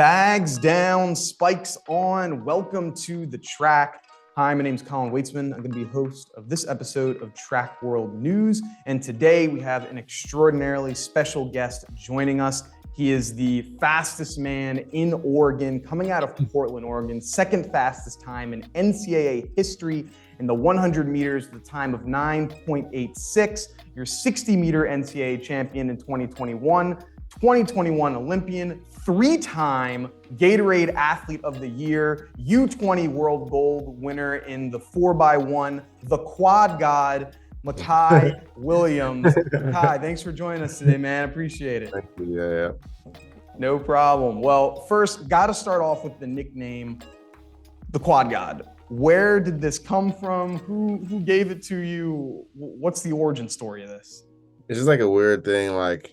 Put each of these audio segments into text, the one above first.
Bags down, spikes on. Welcome to the track. Hi, my name is Colin Waitsman. I'm going to be host of this episode of Track World News. And today we have an extraordinarily special guest joining us. He is the fastest man in Oregon, coming out of Portland, Oregon, second fastest time in NCAA history in the 100 meters with a time of 9.86. Your 60-meter NCAA champion in 2021, 2021 Olympian, three-time Gatorade Athlete of the Year, U20 World Gold winner in the 4x1, the quad god, Micah Williams. Micah, thanks for joining us today, man. Appreciate it. Thank you. Yeah. No problem. Well, first, got to start off with the nickname, the quad god. Where did this come from? Who gave it to you? What's the origin story of this? It's just like a weird thing. Like,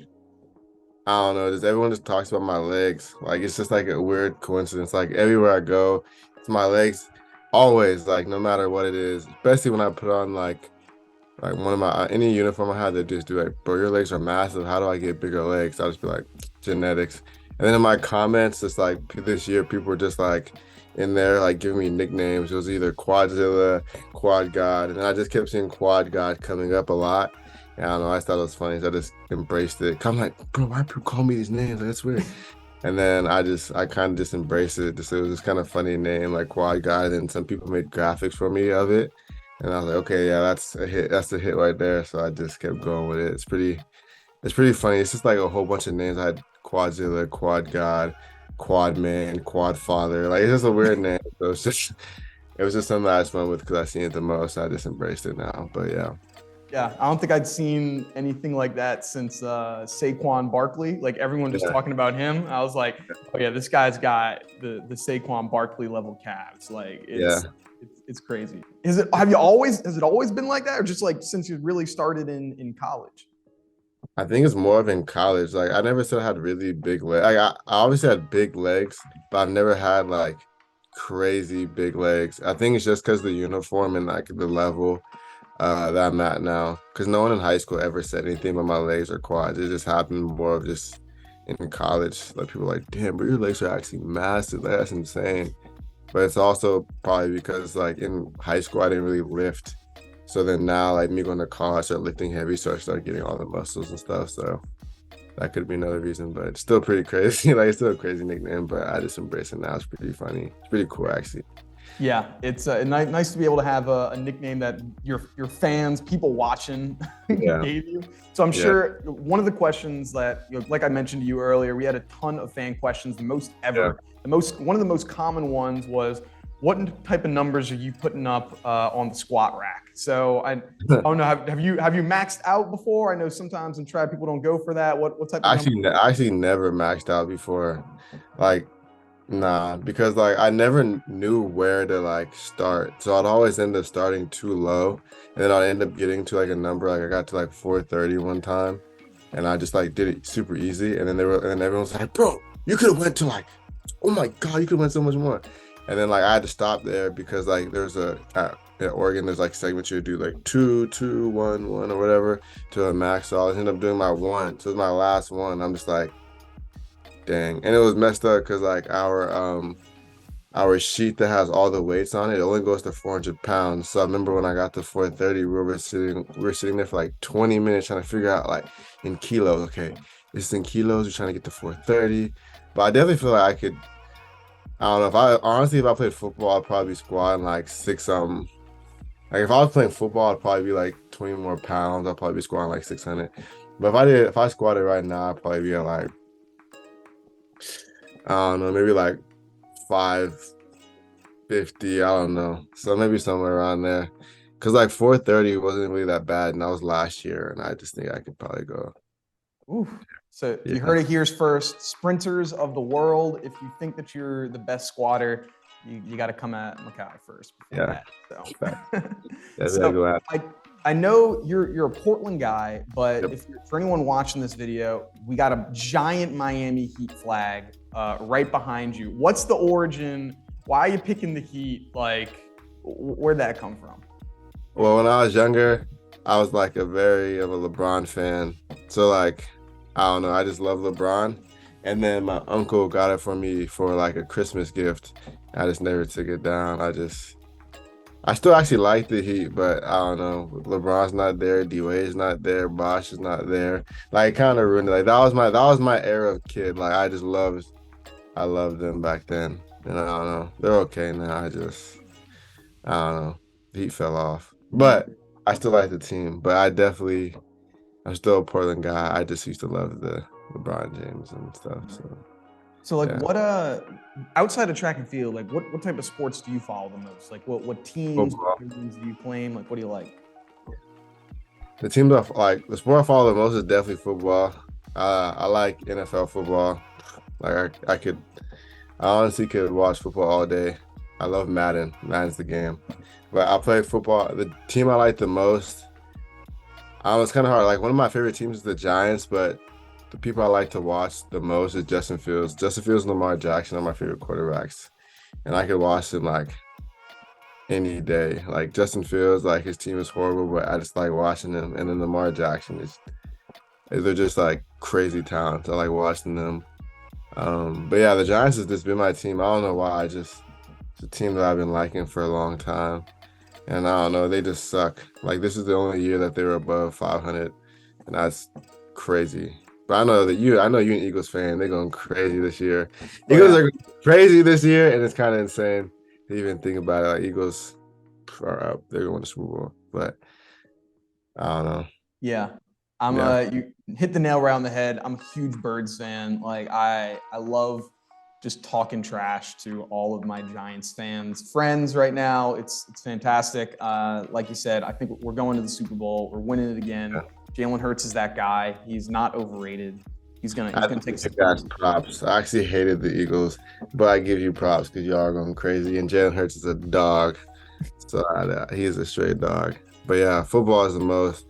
I don't know. Just everyone just talks about my legs. Like, it's just like a weird coincidence. Like, everywhere I go, it's my legs. Always, like, no matter what it is. Especially when I put on like one of my any uniform I had, to just do like, bro, your legs are massive. How do I get bigger legs? I'll just be like, genetics. And then in my comments, it's like this year, people were just like in there, like giving me nicknames. It was either Quadzilla, Quad God, and I just kept seeing Quad God coming up a lot. And I don't know, I thought it was funny, so I just embraced it. I'm like, bro, why people call me these names? Like, that's weird. And then I kind of just embraced it. Just, it was just kind of funny name, like Quad God. And some people made graphics for me of it. And I was like, okay, yeah, that's a hit. That's a hit right there. So I just kept going with it. It's pretty funny. It's just like a whole bunch of names. I had Quadzilla, Quad God, Quad Man, Quad Father. Like, it's just a weird name. So it was just something I was fun with because I seen it the most. So I just embraced it now. But yeah. Yeah, I don't think I'd seen anything like that since Saquon Barkley. Like, everyone just talking about him. I was like, oh yeah, this guy's got the Saquon Barkley level calves. Like, it's crazy. Has it always been like that, or just like since you really started in college? I think it's more of in college. Like, I never said I had really big legs. Like, I obviously had big legs, but I've never had like crazy big legs. I think it's just because the uniform and like the level that I'm at now. Because no one in high school ever said anything about my legs or quads. It just happened more of just in college. Like, people were like, damn, but your legs are actually massive. Like, that's insane. But it's also probably because like in high school I didn't really lift. So then now, like, me going to college, I started lifting heavy, so I started getting all the muscles and stuff. So that could be another reason, but it's still pretty crazy. Like, it's still a crazy nickname, but I just embrace it now. It's pretty funny. It's pretty cool, actually. Yeah, it's nice to be able to have a nickname that your fans, people watching, gave you. So I'm sure one of the questions that, like I mentioned to you earlier, we had a ton of fan questions, the most ever. One of the most common ones was, what type of numbers are you putting up on the squat rack? So I don't know, have you maxed out before? I know sometimes in track people don't go for that. What type of numbers? I actually never maxed out before. Like, nah, because like I never knew where to like start. So I'd always end up starting too low, and then I'd end up getting to like a number. Like, I got to like 430 one time, and I just like did it super easy. And then everyone was like, bro, you could have went to like, oh my God, you could have went so much more. And then like I had to stop there because like there's at Oregon, there's like segments you do like 2, 2, 1, 1 or whatever to a max. So I ended up doing my 1. So it was my last one. I'm just like, dang. And it was messed up because like our sheet that has all the weights on it only goes to 400 pounds. So I remember when I got to 430, we were sitting there for like 20 minutes trying to figure out like in kilos. Okay, this is in kilos. We're trying to get to 430. But I definitely feel like I could. I don't know, if I played football, I'd probably be squatting like 6 something. Like, if I was playing football, I'd probably be like 20 more pounds. I'd probably be squatting like 600. But if I squatted right now, I'd probably be at like, I don't know, maybe like 550. I don't know. So maybe somewhere around there. Because like 430 wasn't really that bad, and that was last year, and I just think I could probably go. Ooh. So you heard it here first. Sprinters of the world, if you think that you're the best squatter, you got to come at Micah first. Yeah. So I know you're a Portland guy, but for anyone watching this video, we got a giant Miami Heat flag right behind you. What's the origin? Why are you picking the Heat? Like, where'd that come from? Well, when I was younger, I was like a LeBron fan. So like, I don't know, I just love LeBron. And then my uncle got it for me for like a Christmas gift. I just never took it down. I still actually like the Heat, but I don't know. LeBron's not there, D-Wade's not there, Bosh is not there. Like kind of ruined it. Like that was my era of kid. Like I loved them back then. And I don't know. They're okay now. I don't know. The Heat fell off. But I still like the team. But I'm still a Portland guy. I just used to love the LeBron James and stuff. So like Yeah. what outside of track and field, like what type of sports do you follow the most? Like what teams, Football. what teams do you claim? Like what do you like? The team that like the sport I follow the most is definitely football. I like NFL football. Like I honestly could watch football all day. I love Madden. Madden's the game. But I play football. The team I like the most, it's kind of hard. Like one of my favorite teams is the Giants, but the people I like to watch the most is Justin Fields. Justin Fields and Lamar Jackson are my favorite quarterbacks. And I could watch them like any day. Like Justin Fields, like his team is horrible, but I just like watching them. And then Lamar Jackson they're just like crazy talents. I like watching them. But yeah, the Giants has just been my team. I don't know why. It's a team that I've been liking for a long time. And I don't know, they just suck. Like this is the only year that they were above 500, and that's crazy. But I know you're an Eagles fan. They're going crazy this year. Eagles are crazy this year, and it's kind of insane to even think about it. Like Eagles are up. They're going to the Super Bowl. But I don't know. Yeah. You hit the nail right on the head. I'm a huge Birds fan. Like I love just talking trash to all of my Giants fans, friends right now. It's fantastic. Like you said, I think we're going to the Super Bowl. We're winning it again. Yeah. Jalen Hurts is that guy. He's not overrated. He's gonna take some props. I actually hated the Eagles, but I give you props because y'all are going crazy. And Jalen Hurts is a dog, so he is a straight dog. But yeah, football is the most.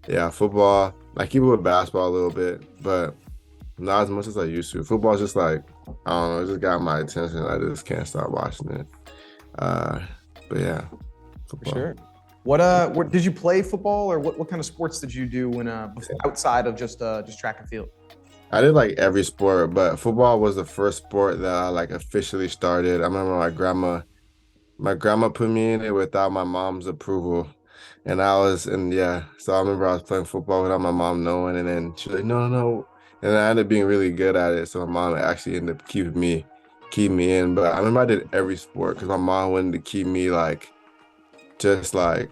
Yeah, football. I keep it with basketball a little bit, but not as much as I used to. Football is just like, I don't know, it just got my attention. I just can't stop watching it. But yeah, football. For sure. What did you play football, or what kind of sports did you do when outside of just track and field? I did like every sport, but football was the first sport that I like officially started. I remember my grandma put me in it without my mom's approval. So I remember I was playing football without my mom knowing, and then she was like, no, no, no. And then I ended up being really good at it. So my mom actually ended up keeping me in. But I remember I did every sport because my mom wanted to keep me like just like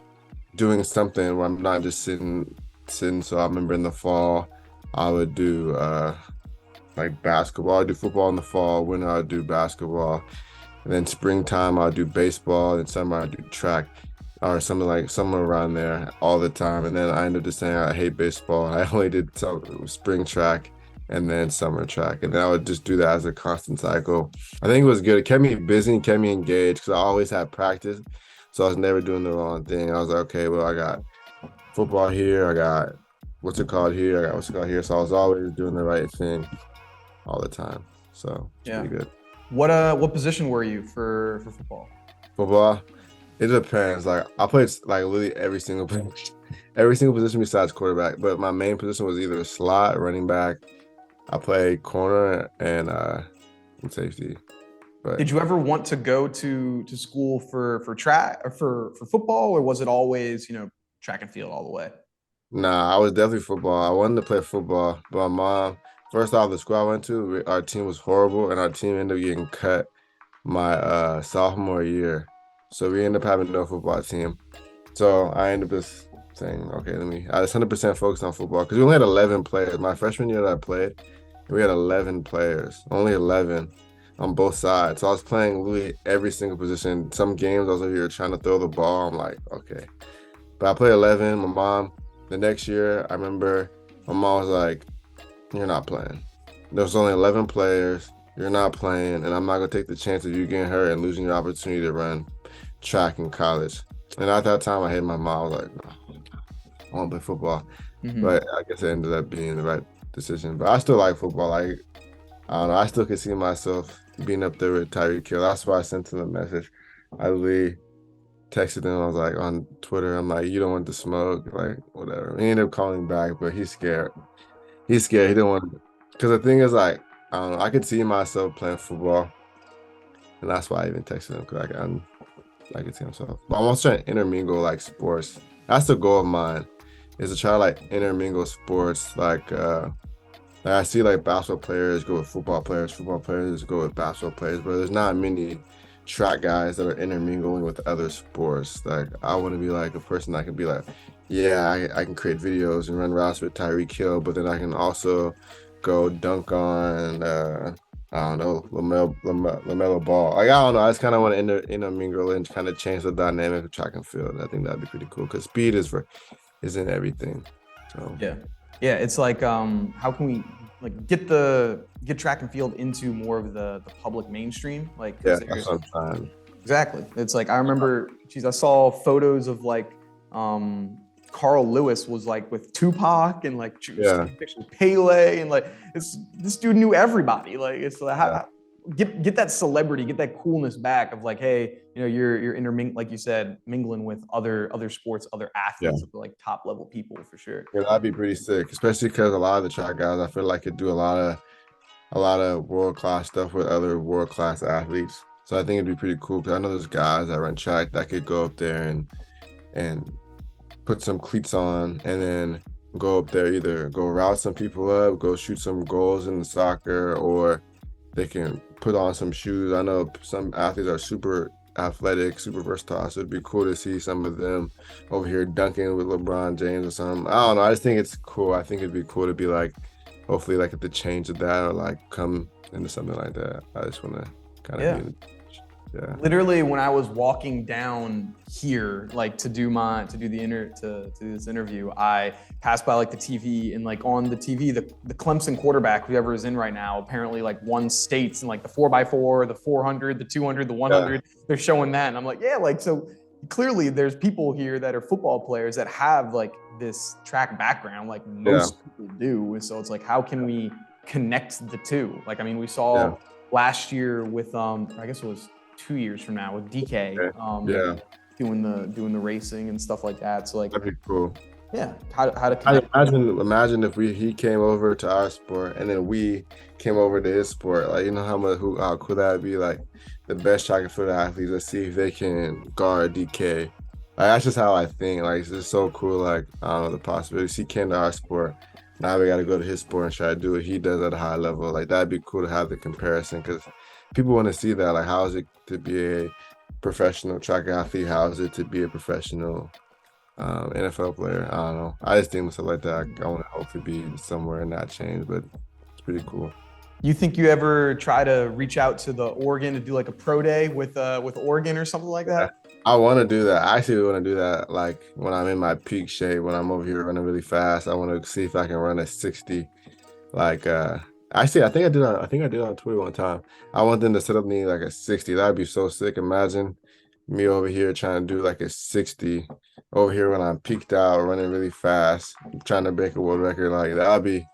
doing something where I'm not just sitting. So I remember in the fall, I would do like basketball. I'd do football in the fall. Winter, I'd do basketball. And then springtime, I'd do baseball. And summer, I'd do track or somewhere around there all the time. And then I ended up just saying I hate baseball. I only did spring track and then summer track. And then I would just do that as a constant cycle. I think it was good. It kept me busy and kept me engaged because I always had practice. So I was never doing the wrong thing. I was like, okay, well, I got football here. I got what's it called here. I got what's it called here. So I was always doing the right thing all the time. So it's pretty good. What position were you for football? Football? It depends. Like I played like literally every single position besides quarterback. But my main position was either slot, running back. I played corner and safety. But did you ever want to go to school for track or for football, or was it always track and field all the way? Nah, I was definitely football. I wanted to play football, but my mom, first off, the school I went to, our team was horrible, and our team ended up getting cut my sophomore year. So we ended up having no football team. So I ended up just saying, okay, I was 100% focused on football because we only had 11 players. My freshman year that I played, we had 11 players, only 11 on both sides. So I was playing literally every single position. Some games I was over here trying to throw the ball. I'm like, okay. But I played 11. My mom, the next year, I remember my mom was like, you're not playing. There's only 11 players. You're not playing, and I'm not going to take the chance of you getting hurt and losing your opportunity to run track in college. And at that time, I hated my mom. I was like, no, I want to play football. Mm-hmm. But I guess it ended up being the right decision. But I still like football. Like, I don't know. I still could see myself being up there with Tyree Kill. That's why I sent him a message. I really texted him. I was like on Twitter. I'm like, you don't want the smoke, like whatever. He ended up calling back, but he's scared. He didn't want. Because the thing is, like, I don't know. I could see myself playing football, and that's why I even texted him because I could see myself. But I'm also trying to intermingle like sports. That's the goal of mine, is to try to like intermingle sports. Like I see like basketball players go with football players go with basketball players, but there's not many track guys that are intermingling with other sports. Like I want to be like a person that can be like, yeah, I can create videos and run routes with Tyree Kill, but then I can also go dunk on I don't know, LaMelo Ball. Like I don't know, I just kind of want to intermingle and kind of change the dynamic of track and field. I think that'd be pretty cool because speed is in everything. So yeah, it's like how can we like get track and field into more of the public mainstream? Like yeah, that's what I'm trying. Exactly. It's like I remember, I saw photos of like Carl Lewis was like with Tupac and like Pele and like this dude knew everybody. Like it's like get that celebrity, get that coolness back of like, hey, you know, you're intermingling, like you said, mingling with other sports, other athletes, like top level people for sure. Yeah, that'd be pretty sick, especially because a lot of the track guys, I feel like could do a lot of world-class stuff with other world-class athletes. So I think it'd be pretty cool because I know there's guys that run track that could go up there and put some cleats on and then go up there, either go route some people up, go shoot some goals in the soccer, or they can put on some shoes. I know some athletes are super athletic, super versatile, so it'd be cool to see some of them over here dunking with LeBron James or something. I don't know. I just think it's cool. I think it'd be cool to be like, hopefully like at the change of that or like come into something like that. I just want to kind of be Literally when I was walking down here, like to do this interview, I passed by like the TV, and like on the TV, the Clemson quarterback, whoever is in right now, apparently like won states in like the 4x4, the 400, the 200, the 100. They're showing that, and I'm like, yeah, like so clearly there's people here that are football players that have like this track background, like most people do. So it's like, how can we connect the two? Like, I mean, we saw last year with I guess it was 2 years from now with DK doing the racing and stuff like that. So like that'd be cool. Yeah, how to connect. Imagine if he came over to our sport and then we came over to his sport. Like, you know how cool that'd be. Like the best track and field athletes, let's see if they can guard DK. Like that's just how I think. Like it's just so cool. Like I don't know, the possibilities. He came to our sport. Now we got to go to his sport and try to do what he does at a high level. Like that'd be cool to have the comparison because people want to see that. Like, how is it to be a professional track athlete? How is it to be a professional NFL player? I don't know. I just think stuff like that. I want to hopefully be somewhere in that change, but it's pretty cool. You think you ever try to reach out to the Oregon to do like a pro day with Oregon or something like that? I want to do that. I actually want to do that like when I'm in my peak shape, when I'm over here running really fast. I want to see if I can run a 60. Like actually, I think I did on Twitter one time. I want them to set up me like a 60. That'd be so sick. Imagine me over here trying to do like a 60 over here when I'm peaked out, running really fast, trying to break a world record. Like that'd be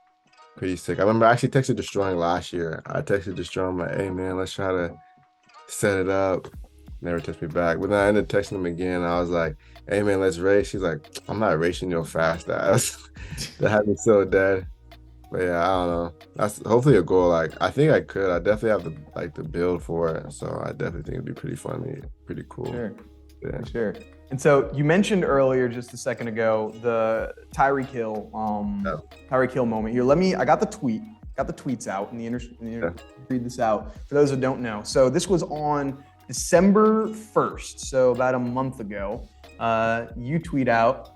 pretty sick. I remember I actually texted Destroying last year. I texted Destroying like, hey man, let's try to set it up. Never texted me back. But then I ended up texting him again. I was like, hey man, let's race. He's like, I'm not racing your fast ass. That had me so dead. But yeah, I don't know. That's hopefully a goal. Like I think I could. I definitely have the build for it. So I definitely think it'd be pretty funny, pretty cool. Sure. Yeah. Sure. And so you mentioned earlier, just a second ago, the Tyree Kill, Tyree Kill moment here. I got the tweets out and read this out for those that don't know. So this was on December 1st. So about a month ago, you tweet out,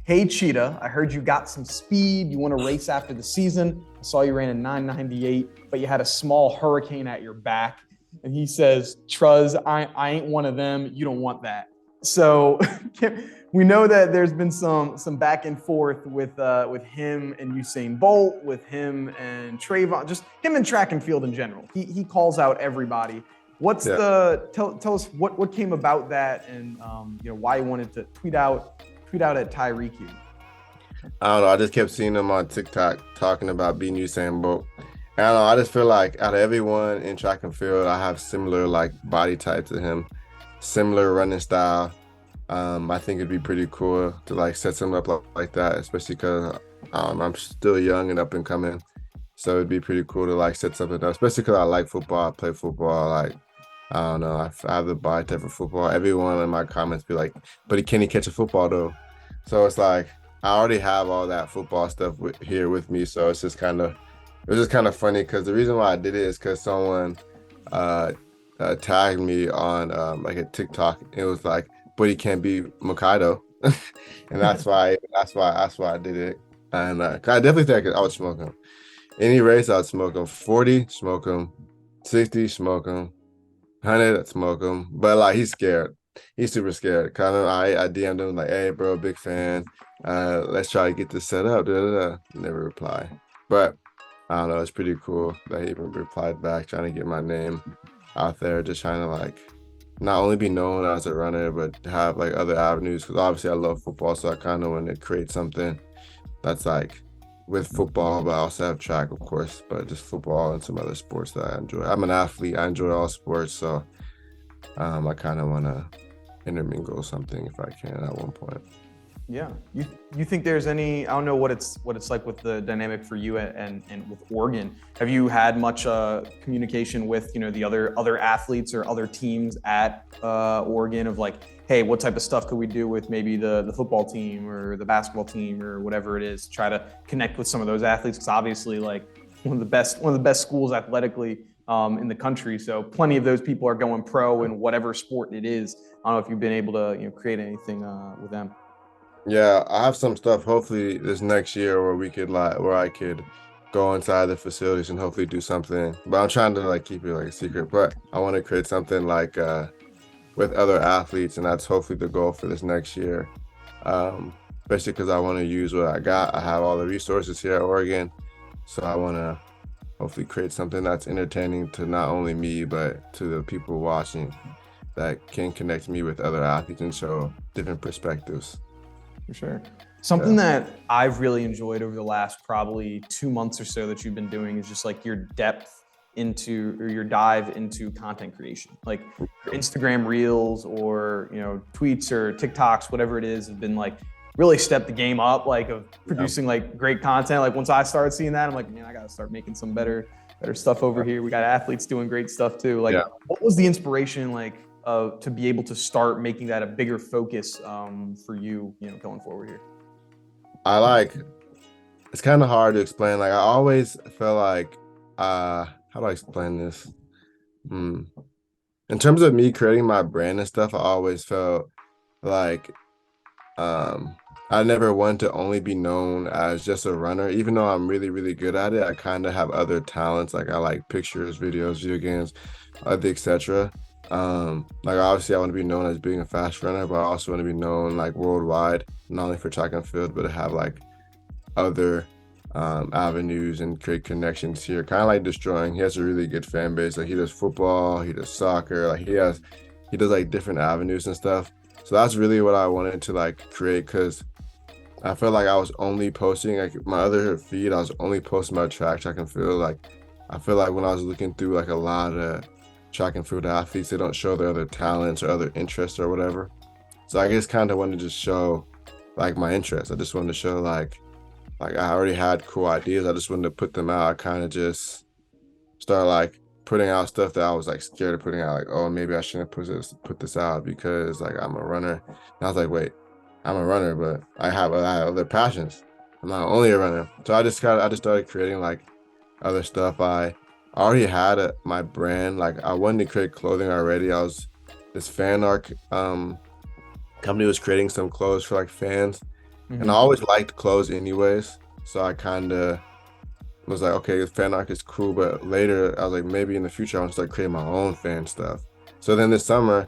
hey Cheetah, I heard you got some speed. You want to race after the season. I saw you ran a 998, but you had a small hurricane at your back. And he says, Truz, I ain't one of them. You don't want that. So we know that there's been some back and forth with him and Usain Bolt, with him and Trayvon, just him and track and field in general. He calls out everybody. Tell us what came about that, and why you wanted to tweet out at Tyree Kill. I don't know. I just kept seeing him on TikTok talking about beating Usain Bolt. And I don't know. I just feel like out of everyone in track and field, I have similar like body type to him, similar running style. I think it'd be pretty cool to like set something up like that, especially because I'm still young and up and coming. So it'd be pretty cool to like set something up, especially because I like football. I play football. Like, I don't know, I have the body type for football. Everyone in my comments be like, but can he catch a football though? So it's like I already have all that football stuff here with me. So it's just kind of it was just kind of funny because the reason why I did it is because someone uh, tagged me on like a TikTok. It was like, but he can't be Mikado, and that's why I did it. And 'cause I definitely think I would smoke him. Any race, I'd smoke him. 40, smoke him. 60, smoke him. 100, I'd smoke him. But like he's scared. He's super scared. Kind of I DM'd him like, hey bro, big fan. Let's try to get this set up. Da, da, da. Never reply. But I don't know, it's pretty cool that he even replied back, trying to get my name out there, just trying to like not only be known as a runner, but have like other avenues. Because obviously I love football, so I kind of want to create something that's like with football, but I also have track, of course, but just football and some other sports that I enjoy. I'm an athlete. I enjoy all sports, so I kind of want to intermingle something if I can at one point. Yeah. You think there's any, I don't know what it's like with the dynamic for you and with Oregon. Have you had much communication with, the other athletes or other teams at Oregon of like, hey, what type of stuff could we do with maybe the football team or the basketball team or whatever it is, try to connect with some of those athletes? Because obviously like one of the best schools athletically in the country. So plenty of those people are going pro in whatever sport it is. I don't know if you've been able to create anything with them. Yeah, I have some stuff hopefully this next year where I could go inside the facilities and hopefully do something. But I'm trying to like keep it like a secret. But I want to create something like with other athletes, and that's hopefully the goal for this next year. Especially because I want to use what I got. I have all the resources here at Oregon, so I want to hopefully create something that's entertaining to not only me but to the people watching that can connect me with other athletes and show different perspectives. For sure. Something that I've really enjoyed over the last probably 2 months or so that you've been doing is just like your depth into or your dive into content creation. Like your Instagram reels or tweets or TikToks, whatever it is, have been like really stepped the game up, like of producing like great content. Like once I started seeing that, I'm like, man, I gotta start making some better stuff over here. We got athletes doing great stuff too. Like what was the inspiration like to be able to start making that a bigger focus for you, going forward here? It's kind of hard to explain. Like I always felt like, how do I explain this? In terms of me creating my brand and stuff, I always felt like I never wanted to only be known as just a runner. Even though I'm really, really good at it, I kind of have other talents. Like I like pictures, videos, video games, etc. Like obviously I want to be known as being a fast runner, but I also want to be known like worldwide, not only for track and field, but to have like other avenues and create connections here. Kind of like Destroying. He has a really good fan base. Like he does football, he does soccer, like he does like different avenues and stuff. So that's really what I wanted to like create, because I felt like I was only posting like my other feed, I was only posting my track and field. Like I feel like when I was looking through like a lot of track and field athletes, they don't show their other talents or other interests or whatever. So I just kind of wanted to just show like my interests. I just wanted to show like I already had cool ideas. I just wanted to put them out. I kind of just started like putting out stuff that I was like scared of putting out. Like, oh, maybe I shouldn't put this out because like I'm a runner. And I was like, wait, I'm a runner, but I have other passions. I'm not only a runner. So I just started creating like other stuff. I already had my brand. Like I wanted to create clothing already. This fan art company was creating some clothes for like fans. And I always liked clothes anyways. So I kind of was like, okay, fan art is cool. But later I was like, maybe in the future I want to start creating my own fan stuff. So then this summer,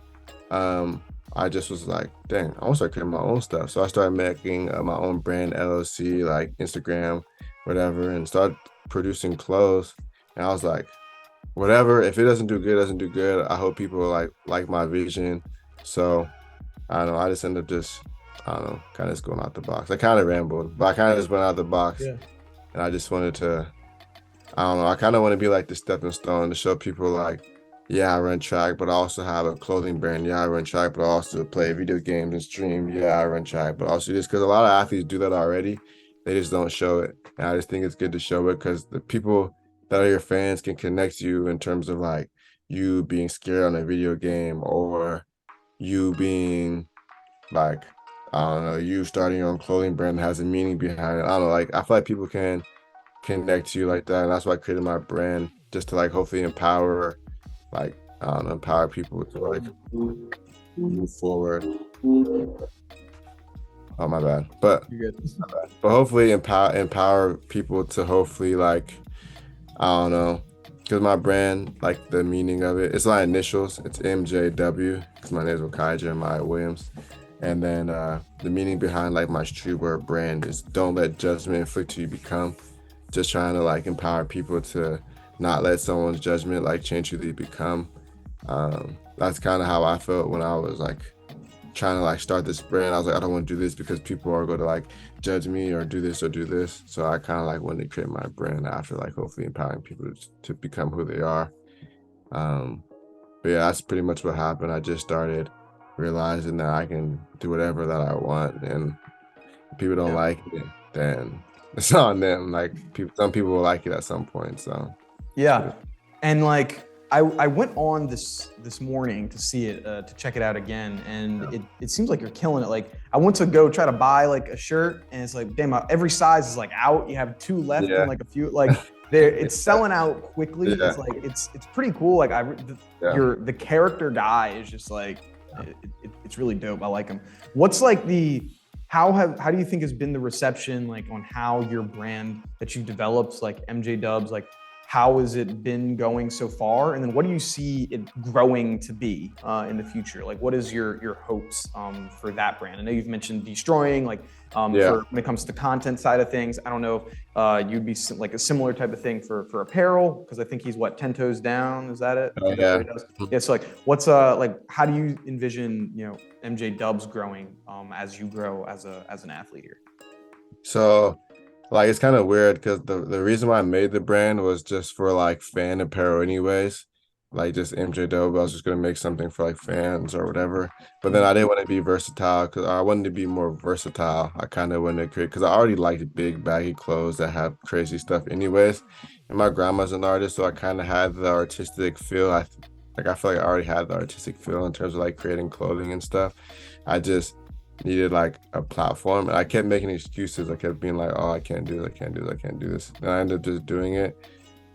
I just was like, dang, I want to start creating my own stuff. So I started making my own brand LLC, like Instagram, whatever, and started producing clothes. And I was like, whatever, if it doesn't do good, it doesn't do good. I hope people like my vision. So I don't know, I just ended up just, I don't know, kind of just going out the box. I kind of rambled, but I kind of just went out the box. Yeah. And I just wanted to, I don't know, I kind of want to be like the stepping stone to show people like, yeah, I run track, but I also have a clothing brand. Yeah, I run track, but I also play video games and stream. Yeah, I run track, but also just because a lot of athletes do that already. they just don't show it. And I just think it's good to show it because the people that are your fans can connect you in terms of like you being scared on a video game, or you being like, I don't know, you starting your own clothing brand that has a meaning behind it. I don't know, like I feel like people can connect to you like that. And that's why I created my brand, just to like hopefully empower, like, I don't know, empower people to like move forward. Oh, my bad. But You're good. but hopefully empower people to hopefully like, I don't know, because my brand, like the meaning of it, it's my initials. It's MJW because my name is Micah Williams. And then the meaning behind like my streetwear brand is don't let judgment inflict who you become. Just trying to like empower people to not let someone's judgment like change who they become. That's kind of how I felt when I was like trying to like start this brand. I was like, I don't want to do this because people are going to like judge me or do this or do this. So I kind of like wanted to create my brand after like hopefully empowering people to become who they are. But yeah, that's pretty much what happened. I just started realizing that I can do whatever that I want, and if people don't like it, then it's on them. Like some people will like it at some point. So yeah, and like I went on this morning to see it, to check it out again, and it seems like you're killing it. Like I went to go try to buy like a shirt, and it's like, damn, every size is like out. You have 2 left and like a few like. It's selling out quickly. Yeah. It's like it's pretty cool. Like the character guy is just like it's really dope. I like him. What's like how do you think has been the reception like on how your brand that you've developed, like MJ Dubs, like how has it been going so far? And then what do you see it growing to be in the future? Like what is your hopes for that brand? I know you've mentioned destroying, like for when it comes to the content side of things. I don't know if you'd be like a similar type of thing for apparel, because I think he's 10 toes down. Is that it? Yeah. Yeah. So like what's like how do you envision MJ Dubs growing as you grow as an athlete here? So like it's kind of weird because the reason why I made the brand was just for like fan apparel anyways, like just MJ Dub. I was just gonna make something for like fans or whatever, but then I didn't want to be versatile because I wanted to be more versatile. I kind of wanted to create, because I already liked big baggy clothes that have crazy stuff anyways, and my grandma's an artist, so I kind of had the artistic feel. I feel like I already had the artistic feel in terms of like creating clothing and stuff. I just needed like a platform, and I kept making excuses. I kept being like, oh, I can't do this, I can't do this, I can't do this. And I ended up just doing it.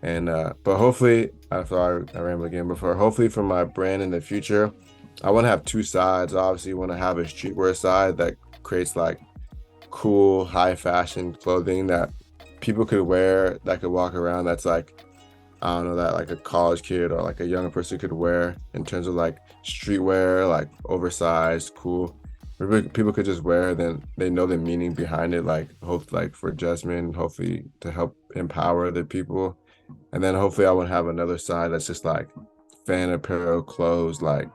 And but hopefully, I rambled again before, hopefully for my brand in the future, I want to have 2 sides. I obviously want to have a streetwear side that creates like cool high fashion clothing that people could wear, that could walk around, that's like, I don't know, that like a college kid or like a younger person could wear, in terms of like streetwear, like oversized, cool. People could just wear, then they know the meaning behind it, like hopefully like for adjustment, hopefully to help empower the people. And then hopefully I would have another side that's just like fan apparel clothes, like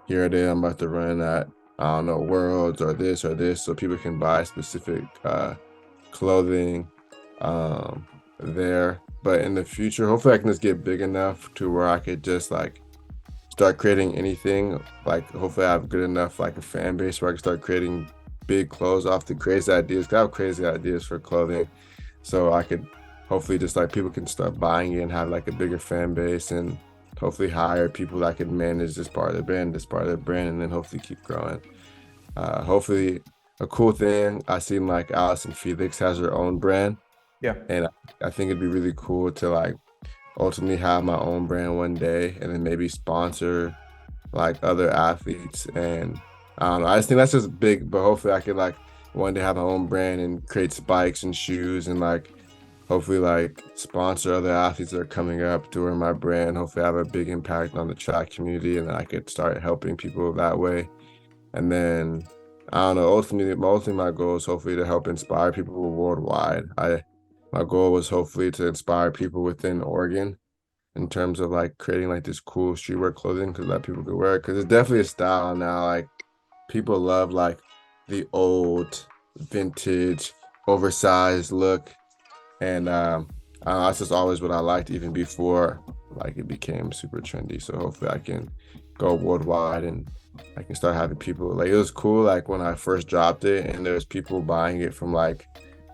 here it is, I'm about to run at, I don't know, Worlds or this, so people can buy specific clothing there. But in the future, hopefully I can just get big enough to where I could just like start creating anything. Like hopefully I have good enough like a fan base where I can start creating big clothes off the crazy ideas. 'Cause I have crazy ideas for clothing, so I could hopefully just like people can start buying it and have like a bigger fan base, and hopefully hire people that can manage this part of the brand, and then hopefully keep growing. Hopefully a cool thing, I seen like Allison Felix has her own brand. Yeah. And I think it'd be really cool to like ultimately have my own brand one day, and then maybe sponsor like other athletes. And I don't know, I just think that's just big, but hopefully I could like one day have my own brand and create spikes and shoes, and like hopefully like sponsor other athletes that are coming up to wear my brand. Hopefully I have a big impact on the track community, and then I could start helping people that way. And then I don't know, ultimately my goal is hopefully to help inspire people worldwide. My goal was hopefully to inspire people within Oregon in terms of like creating like this cool streetwear clothing, because that people could wear it, because it's definitely a style now. Like people love like the old vintage oversized look, and that's just always what I liked, even before like it became super trendy. So hopefully I can go worldwide, and I can start having people like, it was cool like when I first dropped it and there's people buying it from like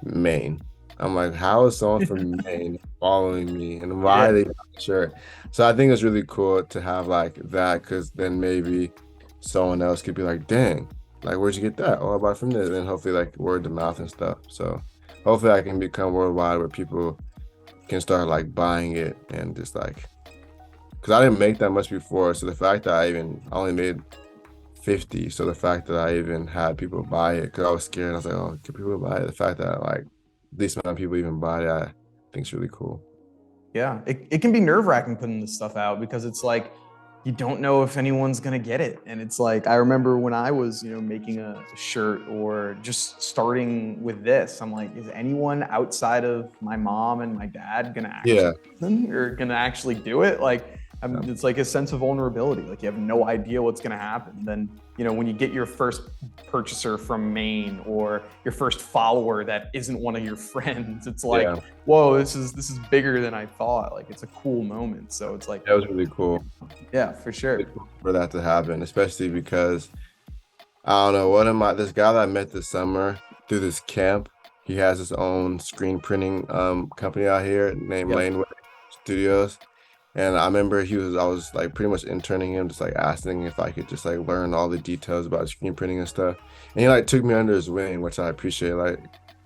Maine. I'm like, how is someone from Maine following me, and why Yeah. are they not sure? So I think it's really cool to have like that, because then maybe someone else could be like, dang, like where'd you get that? Oh, I bought it from this. And hopefully like word to mouth and stuff. So hopefully I can become worldwide where people can start like buying it, and just like, because I didn't make that much before. So the fact that I only made 50. So the fact that I even had people buy it, because I was scared. I was like, oh, can people buy it? The fact that like these amount of people even buy it, I think is really cool. Yeah, it can be nerve-wracking putting this stuff out because it's like you don't know if anyone's gonna get it. And it's like I remember when I was, making a shirt or just starting with this, I'm like, is anyone outside of my mom and my dad gonna actually Yeah. listen or gonna actually do it? Like Yeah. it's like a sense of vulnerability. Like you have no idea what's gonna happen. Then, when you get your first purchaser from Maine or your first follower that isn't one of your friends, it's like, Yeah. whoa, this is bigger than I thought. Like it's a cool moment. So it's like, That was really cool. yeah, for sure. Really cool for that to happen, especially because I don't know, this guy that I met this summer through this camp, he has his own screen printing company out here named Yep. Laneway Studios. And I remember I was like pretty much interning him, just like asking if I could just like learn all the details about screen printing and stuff. And he like took me under his wing, which I appreciate. Like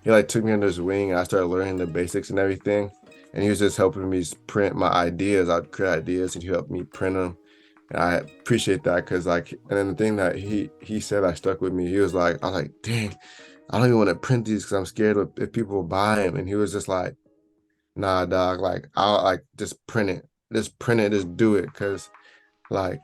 he like took me under his wing, and I started learning the basics and everything. And he was just helping me print my ideas. I'd create ideas, and he helped me print them. And I appreciate that, because like, and then the thing that he said that stuck with me, he was like, I was like, dang, I don't even want to print these because I'm scared if people will buy them. And he was just like, nah, dog, like I'll like just print it. Just print it, just do it. Cause like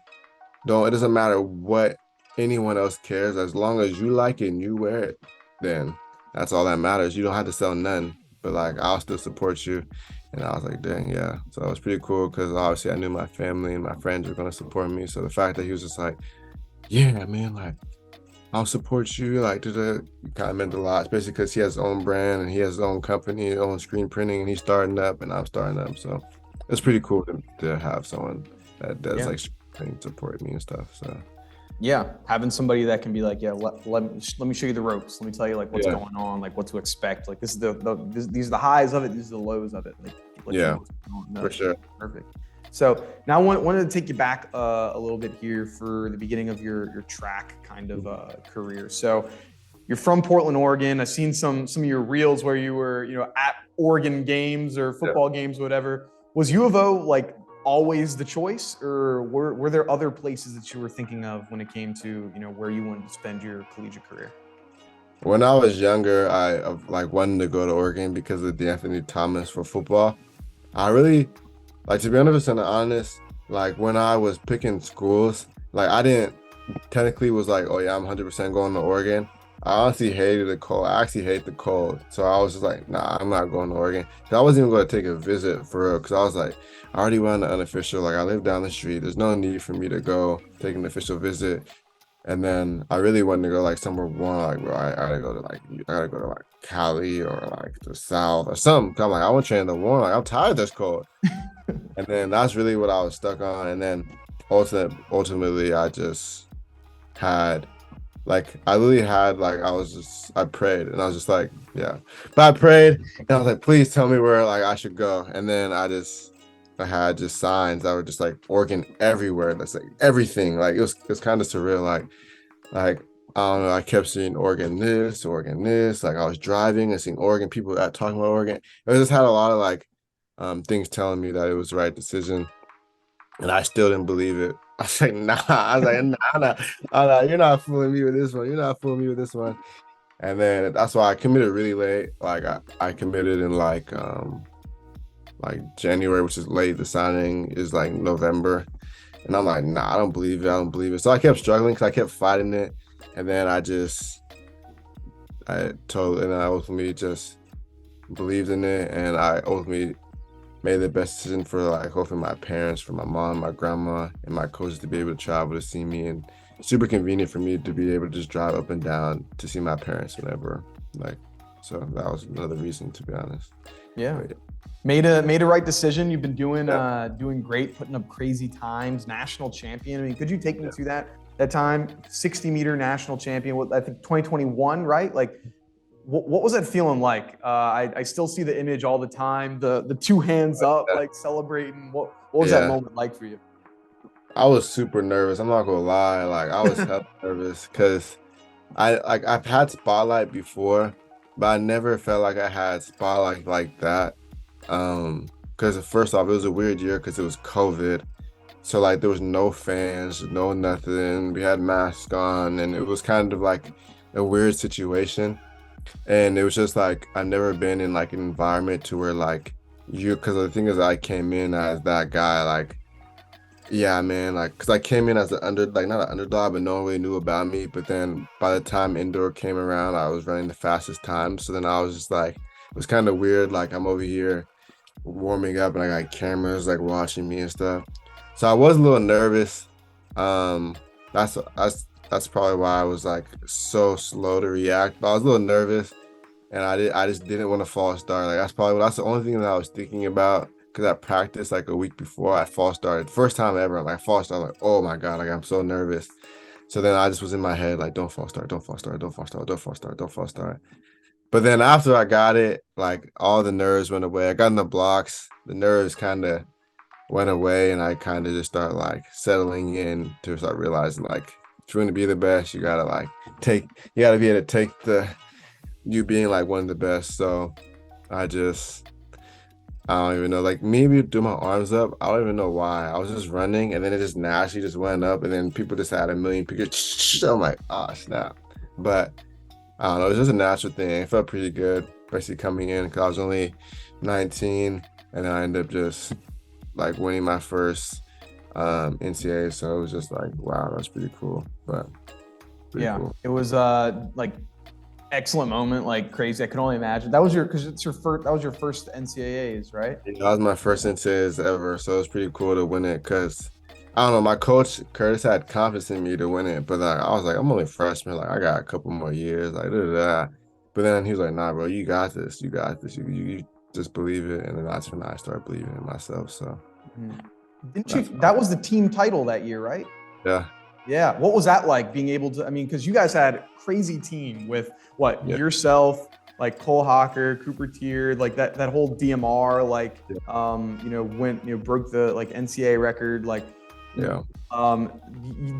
it doesn't matter what anyone else cares. As long as you like it and you wear it, then that's all that matters. You don't have to sell none, but like I'll still support you. And I was like, dang, yeah. So it was pretty cool, because obviously I knew my family and my friends were gonna support me. So the fact that he was just like, yeah, man, like I'll support you, like it kind of meant a lot, especially because he has his own brand and he has his own company, his own screen printing, and he's starting up and I'm starting up. So it's pretty cool to have someone that does Yeah. like screen printing support me and stuff. So Yeah, having somebody that can be like, yeah, let me show you the ropes. Let me tell you like what's Yeah. going on, like what to expect. Like this is these are the highs of it. These are the lows of it. Like let you Yeah, know what's going on. No, for sure. perfect. So now I wanted to take you back a little bit here for the beginning of your track kind of career. So you're from Portland, Oregon. I've seen some of your reels where you were, at Oregon games or football games, whatever. Was U of O like always the choice, or were there other places that you were thinking of when it came to, where you wanted to spend your collegiate career? When I was younger, I like wanted to go to Oregon because of the Anthony Thomas for football. I really, like, to be 100% honest, like when I was picking schools, like I didn't technically was like, oh yeah, I'm 100% going to Oregon. I honestly hated the cold. I actually hate the cold. So I was just like, nah, I'm not going to Oregon. 'Cause I wasn't even going to take a visit for real. Because I was like, I already went on the unofficial. Like I live down the street. There's no need for me to go take an official visit. And then I really wanted to go like somewhere warm, like bro, I gotta go to like Cali or like the South or something. 'Cause I'm like, I want to train in the warm. Like I'm tired of this cold. And then that's really what I was stuck on. And then ultimately, I just had like I literally had like I prayed and I was just like, yeah. But I prayed and I was like, please tell me where like I should go. And then I had just signs that were just like Oregon everywhere. That's like everything. Like it was kind of surreal. Like I don't know. I kept seeing Oregon this, Oregon this. Like I was driving and seeing Oregon people that talking about Oregon. It just had a lot of like things telling me that it was the right decision, and I still didn't believe it. I was like, nah. I was like, nah. You're not fooling me with this one. You're not fooling me with this one. And then that's why I committed really late. Like I committed in like January, which is late. The signing is like November. And I'm like, nah, I don't believe it. I don't believe it. So I kept struggling because I kept fighting it. And then I ultimately just believed in it. And I ultimately made the best decision for like hopefully my parents, for my mom, my grandma, and my coaches to be able to travel to see me. And super convenient for me to be able to just drive up and down to see my parents whenever. Like, so that was another reason, to be honest. Yeah. But, Made a right decision. You've been doing great, putting up crazy times, national champion. I mean, could you take me through that time? 60-meter national champion, I think 2021, right? Like What was that feeling like? I still see the image all the time, the two hands up, like celebrating. What was that Yeah, moment like for you? I was super nervous. I'm not gonna lie. Like I was hella nervous because I've had spotlight before, but I never felt like I had spotlight like that. Because first off, it was a weird year because it was COVID. So like there was no fans, no nothing. We had masks on, and it was kind of like a weird situation. And it was just like I've never been in like an environment to where like because the thing is I came in as that guy, like yeah, man, like because I came in as an like not an underdog, but no one really knew about me. But then by the time indoor came around, I was running the fastest time. So then I was just like, it was kind of weird. Like I'm over here warming up, and I got cameras like watching me and stuff. So I was a little nervous. Um, that's probably why I was like so slow to react. But I was a little nervous, and I just didn't want to false start. Like that's the only thing that I was thinking about because I practiced like a week before I false started. First time ever, like false start, like oh my god, like I'm so nervous. So then I just was in my head like don't false start, don't false start, don't false start, don't false start, don't false start. But then after I got it, like all the nerves went away. I got in the blocks, the nerves kind of went away, and I kind of just started like settling in to start realizing like if you want to be the best, you gotta like you gotta be able to take you being like one of the best. So I just I don't even know. Like maybe do my arms up. I don't even know why. I was just running and then it just naturally just went up and then people just had a million pictures. I'm like, oh snap. But I don't know. It's just a natural thing. It felt pretty good, especially coming in because I was only 19 and I ended up just like winning my first NCAA. So it was just like, wow, that's pretty cool. But pretty Yeah, cool. it was like excellent moment, like crazy. I can only imagine. That was because it's your first. That was your first NCAAs, right? That was my first NCAAs ever, so it was pretty cool to win it because I don't know, my coach Curtis had confidence in me to win it, but I was like, I'm only a freshman, like I got a couple more years, like da, da, da. But then he was like, nah, bro, you got this, you got this, you just believe it, and then that's when I started believing in myself. So Mhm. Didn't you? That was the team title that year, right? yeah, Yeah. What was that like being able to? I mean, because you guys had a crazy team with what yeah, yourself, like Cole Hocker, Cooper Tier, like that whole DMR, like yeah, went broke the like NCAA record, like yeah.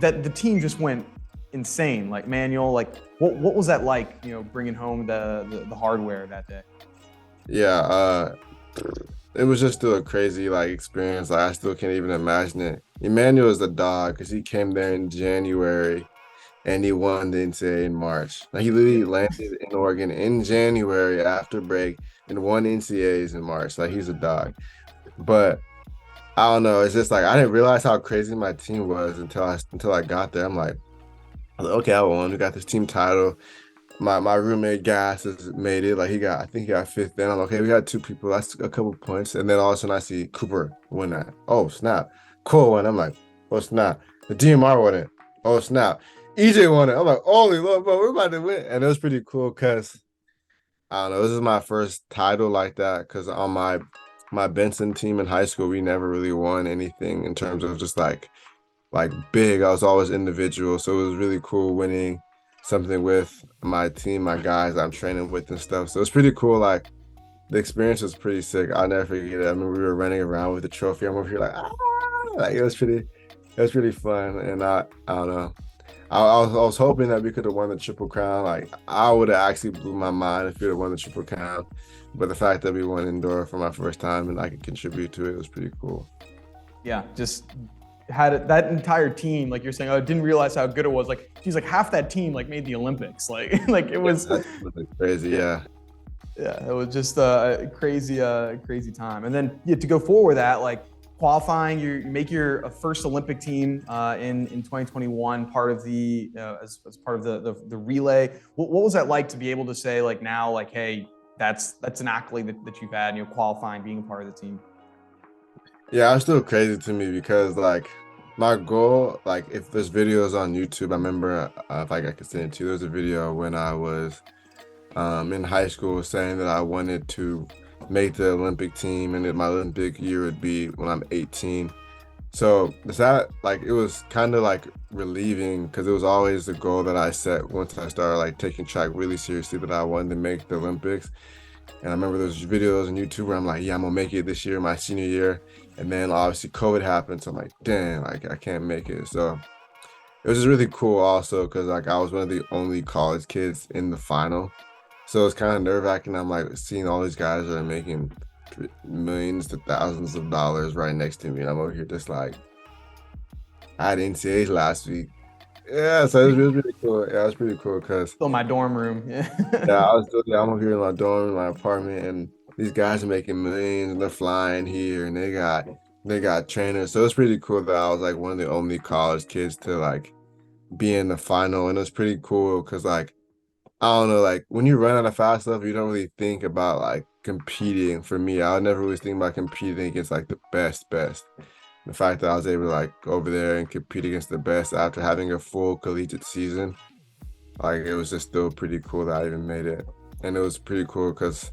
that the team just went insane. Like Manuel, like what was that like? Bringing home the hardware that day. Yeah, it was just still a crazy like experience. Like I still can't even imagine it. Emmanuel is the dog because he came there in January and he won the NCAA in March. Like he Yeah. literally landed in Oregon in January after break and won NCAAs in March. Like he's a dog. But I don't know. It's just like I didn't realize how crazy my team was until I got there. I was like, okay, I won. We got this team title. My roommate Gas has made it. Like I think he got fifth. Then I'm like, okay, we got two people. That's a couple points. And then all of a sudden I see Cooper win that. Oh snap! Cole won. I'm like, oh snap! The DMR won it. Oh snap! EJ won it. I'm like, holy Lord, bro, we're about to win. And it was pretty cool because I don't know. This is my first title like that because on my Benson team in high school, we never really won anything in terms of just like big. I was always individual, so it was really cool winning something with my team, my guys I'm training with and stuff. So it's pretty cool. Like the experience was pretty sick. I'll never forget it. I mean, we were running around with the trophy. I'm over here like, ah! Like it was pretty fun. And I don't know. I was hoping that we could have won the triple crown. Like I would have actually blew my mind if we would have won the triple crown. But the fact that we won indoor for my first time and I could contribute to it was pretty cool. Yeah, just had that entire team, like you're saying, oh, I didn't realize how good it was. Like she's like half that team like made the Olympics. Like like it was Crazy, yeah. Yeah, it was just a crazy time. And then to go forward that, like qualifying, you make your first Olympic team in 2021, part of the as part of the relay. What was that like to be able to say like now like, hey, that's an accolade that you've had, qualifying, being a part of the team. Yeah, it's still crazy to me because like my goal, like if there's videos on YouTube, I remember if I could send it to you, there's a video when I was in high school saying that I wanted to make the Olympic team and that my Olympic year would be when I'm 18. So that like it was kind of like relieving because it was always the goal that I set once I started like taking track really seriously that I wanted to make the Olympics. And I remember those videos on YouTube where I'm like, yeah, I'm gonna make it this year, my senior year. And then obviously COVID happened, so I'm like, dang, like I can't make it. So it was just really cool also because like I was one of the only college kids in the final. So it's kind of nerve-wracking. I'm like seeing all these guys that are making millions to thousands of dollars right next to me. And I'm over here just like, I had NCAAs last week. Yeah, so it was really cool. Yeah, it was pretty cool because Still in my dorm room. yeah, Yeah. I was still, yeah, I'm over here in my dorm, in my apartment, and these guys are making millions and they're flying here and they got trainers. So it's pretty cool that I was like one of the only college kids to like be in the final. And it was pretty cool because like I don't know, like when you run out of fast stuff, you don't really think about like competing. For me, I would never really think about competing against like the best. The fact that I was able to like go over there and compete against the best after having a full collegiate season, like it was just still pretty cool that I even made it. And it was pretty cool because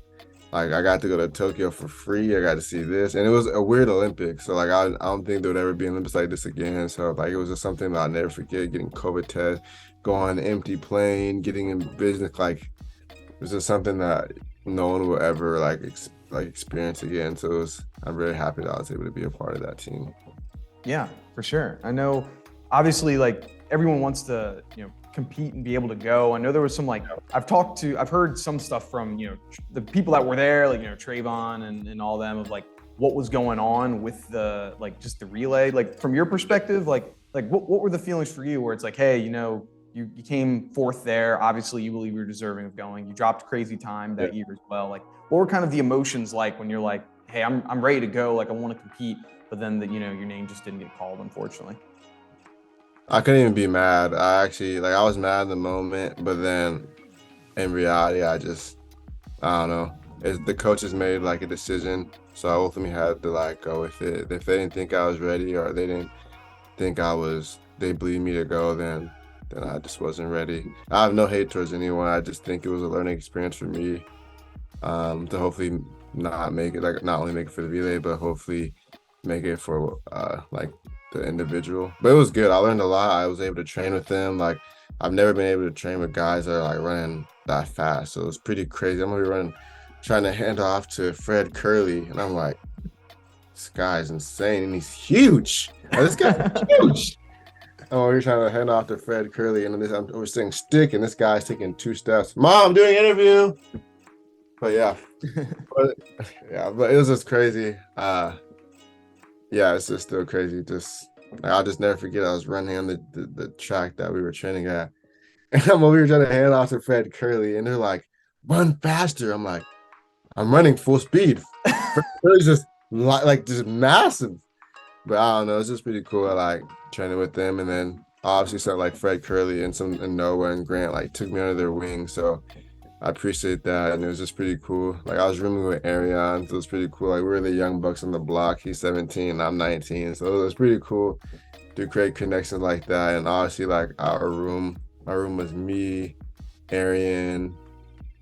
like I got to go to Tokyo for free. I got to see this, and it was a weird Olympics. So like I don't think there would ever be an Olympics like this again. So like it was just something that I'll never forget. Getting COVID test, going on an empty plane, getting in business. Like it was just something that no one will ever like experience again. So I'm very happy that I was able to be a part of that team. Yeah, for sure. I know, obviously, like everyone wants to, compete and be able to go. I know there was some like I've heard some stuff from the people that were there, like Trayvon and all them of like what was going on with the like just the relay. Like from your perspective, like what were the feelings for you? Where it's like, hey, you came fourth there. Obviously, you believe you're deserving of going. You dropped crazy time that year as well. Like, what were kind of the emotions like when you're like, hey, I'm ready to go. Like, I want to compete, but then your name just didn't get called, unfortunately. I couldn't even be mad. I actually like I was mad in the moment, but then in reality, I don't know. The coaches made like a decision, so I ultimately had to like go with it. If they didn't think I was ready or they didn't think they believed me to go, then I just wasn't ready. I have no hate towards anyone. I just think it was a learning experience for me, to hopefully not make it like not only make it for the relay, but hopefully make it for like the individual. But it was good. I learned a lot. I was able to train with them. Like I've never been able to train with guys that are like running that fast. So it was pretty crazy. I'm gonna be running, trying to hand off to Fred Curley, and I'm like, this guy's insane, and he's huge. Like, this guy's huge. Oh, we're trying to hand off to Fred Curley, and we're saying stick, and this guy's taking 2 steps. Mom, I'm doing an interview. But yeah, but it was just crazy. Yeah, it's just still crazy. Just like, I'll just never forget. I was running on the track that we were training at, and I'm over here trying to hand off to Fred Curley, and they're like, "Run faster!" I'm like, "I'm running full speed." Fred Curley's just like just massive. But I don't know. It's just pretty cool. I like training with them, and then obviously something like Fred Curley and Noah and Grant like took me under their wing. So I appreciate that, and it was just pretty cool. Like I was rooming with Ariane, so it was pretty cool. Like we were the young bucks on the block. He's 17, I'm 19, so it was pretty cool to create connections like that. And obviously, like our room was me, Arian,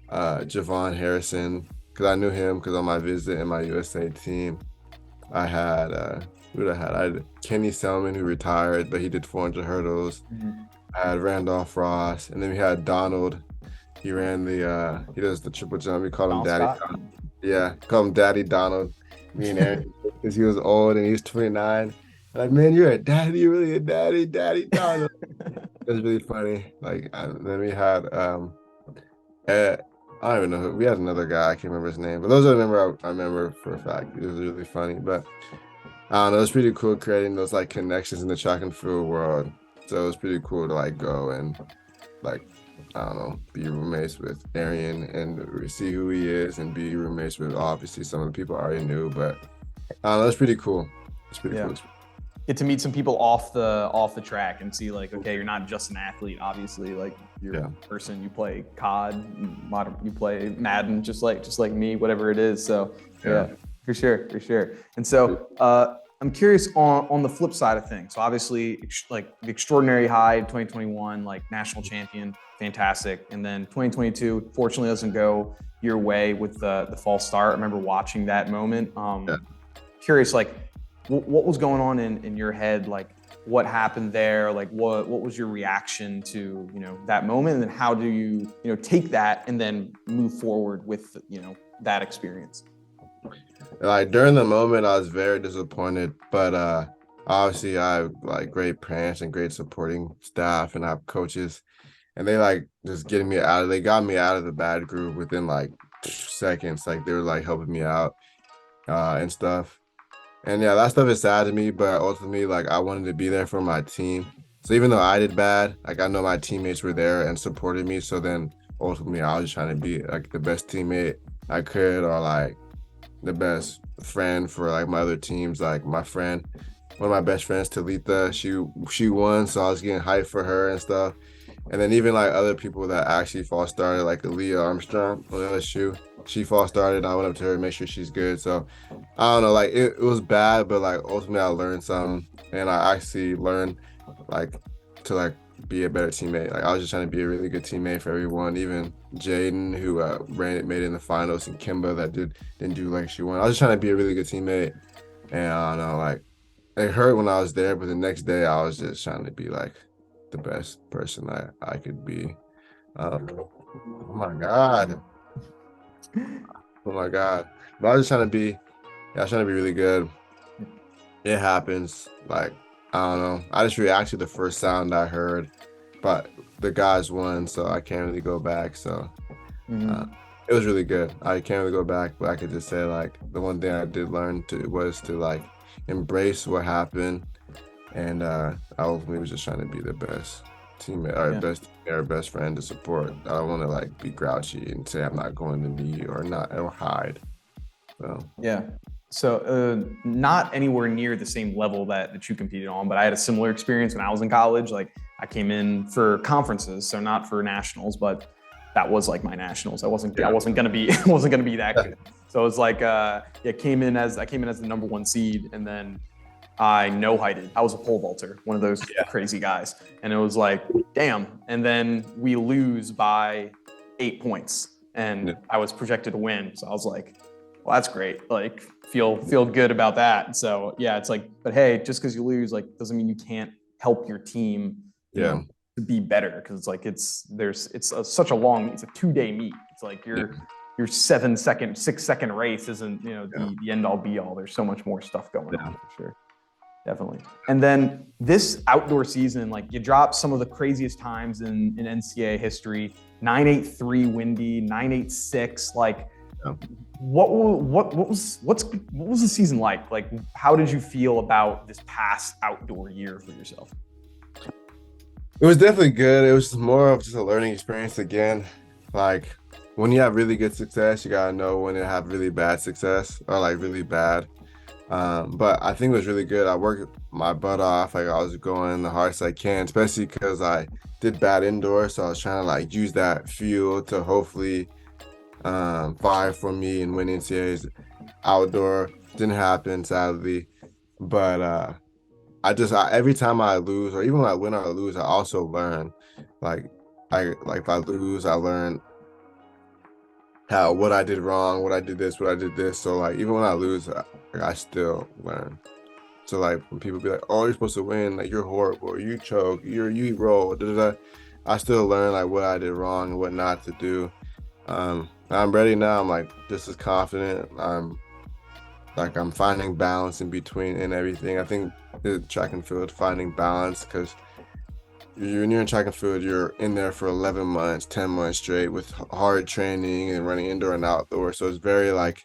Javon Harrison, because I knew him because on my visit in my USA team, I had I had Kenny Selman who retired, but he did 400 hurdles. Mhm. I had Randolph Ross, and then we had Donald. He he does the triple jump. We called him Donald Daddy Scott. Donald. Yeah, call him Daddy Donald. Me and Aaron, because he was old and he's 29. Like, man, you're a daddy, you're really a daddy, Daddy Donald. It was really funny. Like, then we had I don't even know we had another guy. I can't remember his name, but those are the I remember for a fact. It was really funny, but I don't know. It was pretty cool creating those like connections in the track and field world. So it was pretty cool to like go and like I don't know, be roommates with Arian and see who he is and be roommates with obviously some of the people I already knew. But I don't know, it's pretty cool. It's pretty cool. Get to meet some people off the track and see like, okay, you're not just an athlete, obviously. Like you're a person, you play COD, you play Madden, just like me, whatever it is. So yeah, for sure. And so I'm curious on the flip side of things. So obviously, like the extraordinary high in 2021, like national champion, fantastic. And then 2022, fortunately, doesn't go your way with the false start. I remember watching that moment. Curious, like what was going on in your head? Like, what happened there? Like, what was your reaction to, that moment? And then how do you, take that and then move forward with, that experience? Like during the moment, I was very disappointed, but obviously I have like great parents and great supporting staff, and I have coaches, and they like just getting me out of. They got me out of the bad group within like seconds. Like they were like helping me out and stuff. And yeah, that stuff is sad to me, but ultimately, like I wanted to be there for my team. So even though I did bad, like I know my teammates were there and supported me. So then ultimately, I was just trying to be like the best teammate I could, or like the best friend for like my other teams. Like my friend, one of my best friends, Talitha, she won, so I was getting hyped for her and stuff. And then even like other people that actually false started, like Aaliyah Armstrong on LSU, she false started. I went up to her to make sure she's good. So I don't know, like it was bad, but like ultimately I learned something, and I actually learned like to like be a better teammate. Like I was just trying to be a really good teammate for everyone, even Jaden who made it in the finals, and Kimba that didn't do like she won. I was just trying to be a really good teammate, and I don't know, like it hurt when I was there, but the next day I was just trying to be like the best person I could be. Oh my God. Oh my God. But I was just trying to be, I was trying to be really good. It happens. Like, I don't know. I just reacted to the first sound I heard, but the guys won, so I can't really go back. So it was really good. I can't really go back, but I could just say like the one thing I did learn was to like embrace what happened, and I ultimately was just trying to be the best teammate, or best friend to support. I don't want to like be grouchy and say I'm not going to be or hide. So yeah. So not anywhere near the same level that you competed on, but I had a similar experience when I was in college. Like I came in for conferences, so not for nationals, but that was like my nationals. I wasn't gonna be that good. So it was like came in as the number one seed, and then I no-heighted. I was a pole vaulter, one of those crazy guys. And it was like, damn. And then we lose by 8 points, and I was projected to win. So I was like, well, that's great. Like feel good about that. So yeah, it's like, but hey, just because you lose, like doesn't mean you can't help your team, to be better. Cause it's like, it's such a long, it's a 2-day meet. It's like your 6-second race isn't, the end all be all. There's so much more stuff going on for sure. Definitely. And then this outdoor season, like you dropped some of the craziest times in NCAA history, 9.83 windy, 9.86, like what was the season like? Like, how did you feel about this past outdoor year for yourself? it was definitely good. It was more of just a learning experience again. Like when you have really good success, you gotta know when to have really bad success, or like really bad. But I think it was really good. I worked my butt off. Like I was going the hardest I can, especially because I did bad indoors. So I was trying to like use that fuel to hopefully fire for me and win NCAAs outdoor. Didn't happen, sadly. But every time I lose, or even when I win or lose, I also learn. Like if I lose, I learn what I did wrong, what I did this. So like even when I lose, I still learn. So like when people be like, "Oh, you're supposed to win," like you're horrible, or you choke, you roll, I still learn like what I did wrong and what not to do. I'm ready now. I'm like just as confident. I'm finding balance in between and everything. I think the track and field, finding balance, because when you're in track and field, you're in there for 11 months, 10 months straight with hard training and running indoor and outdoor. So it's very like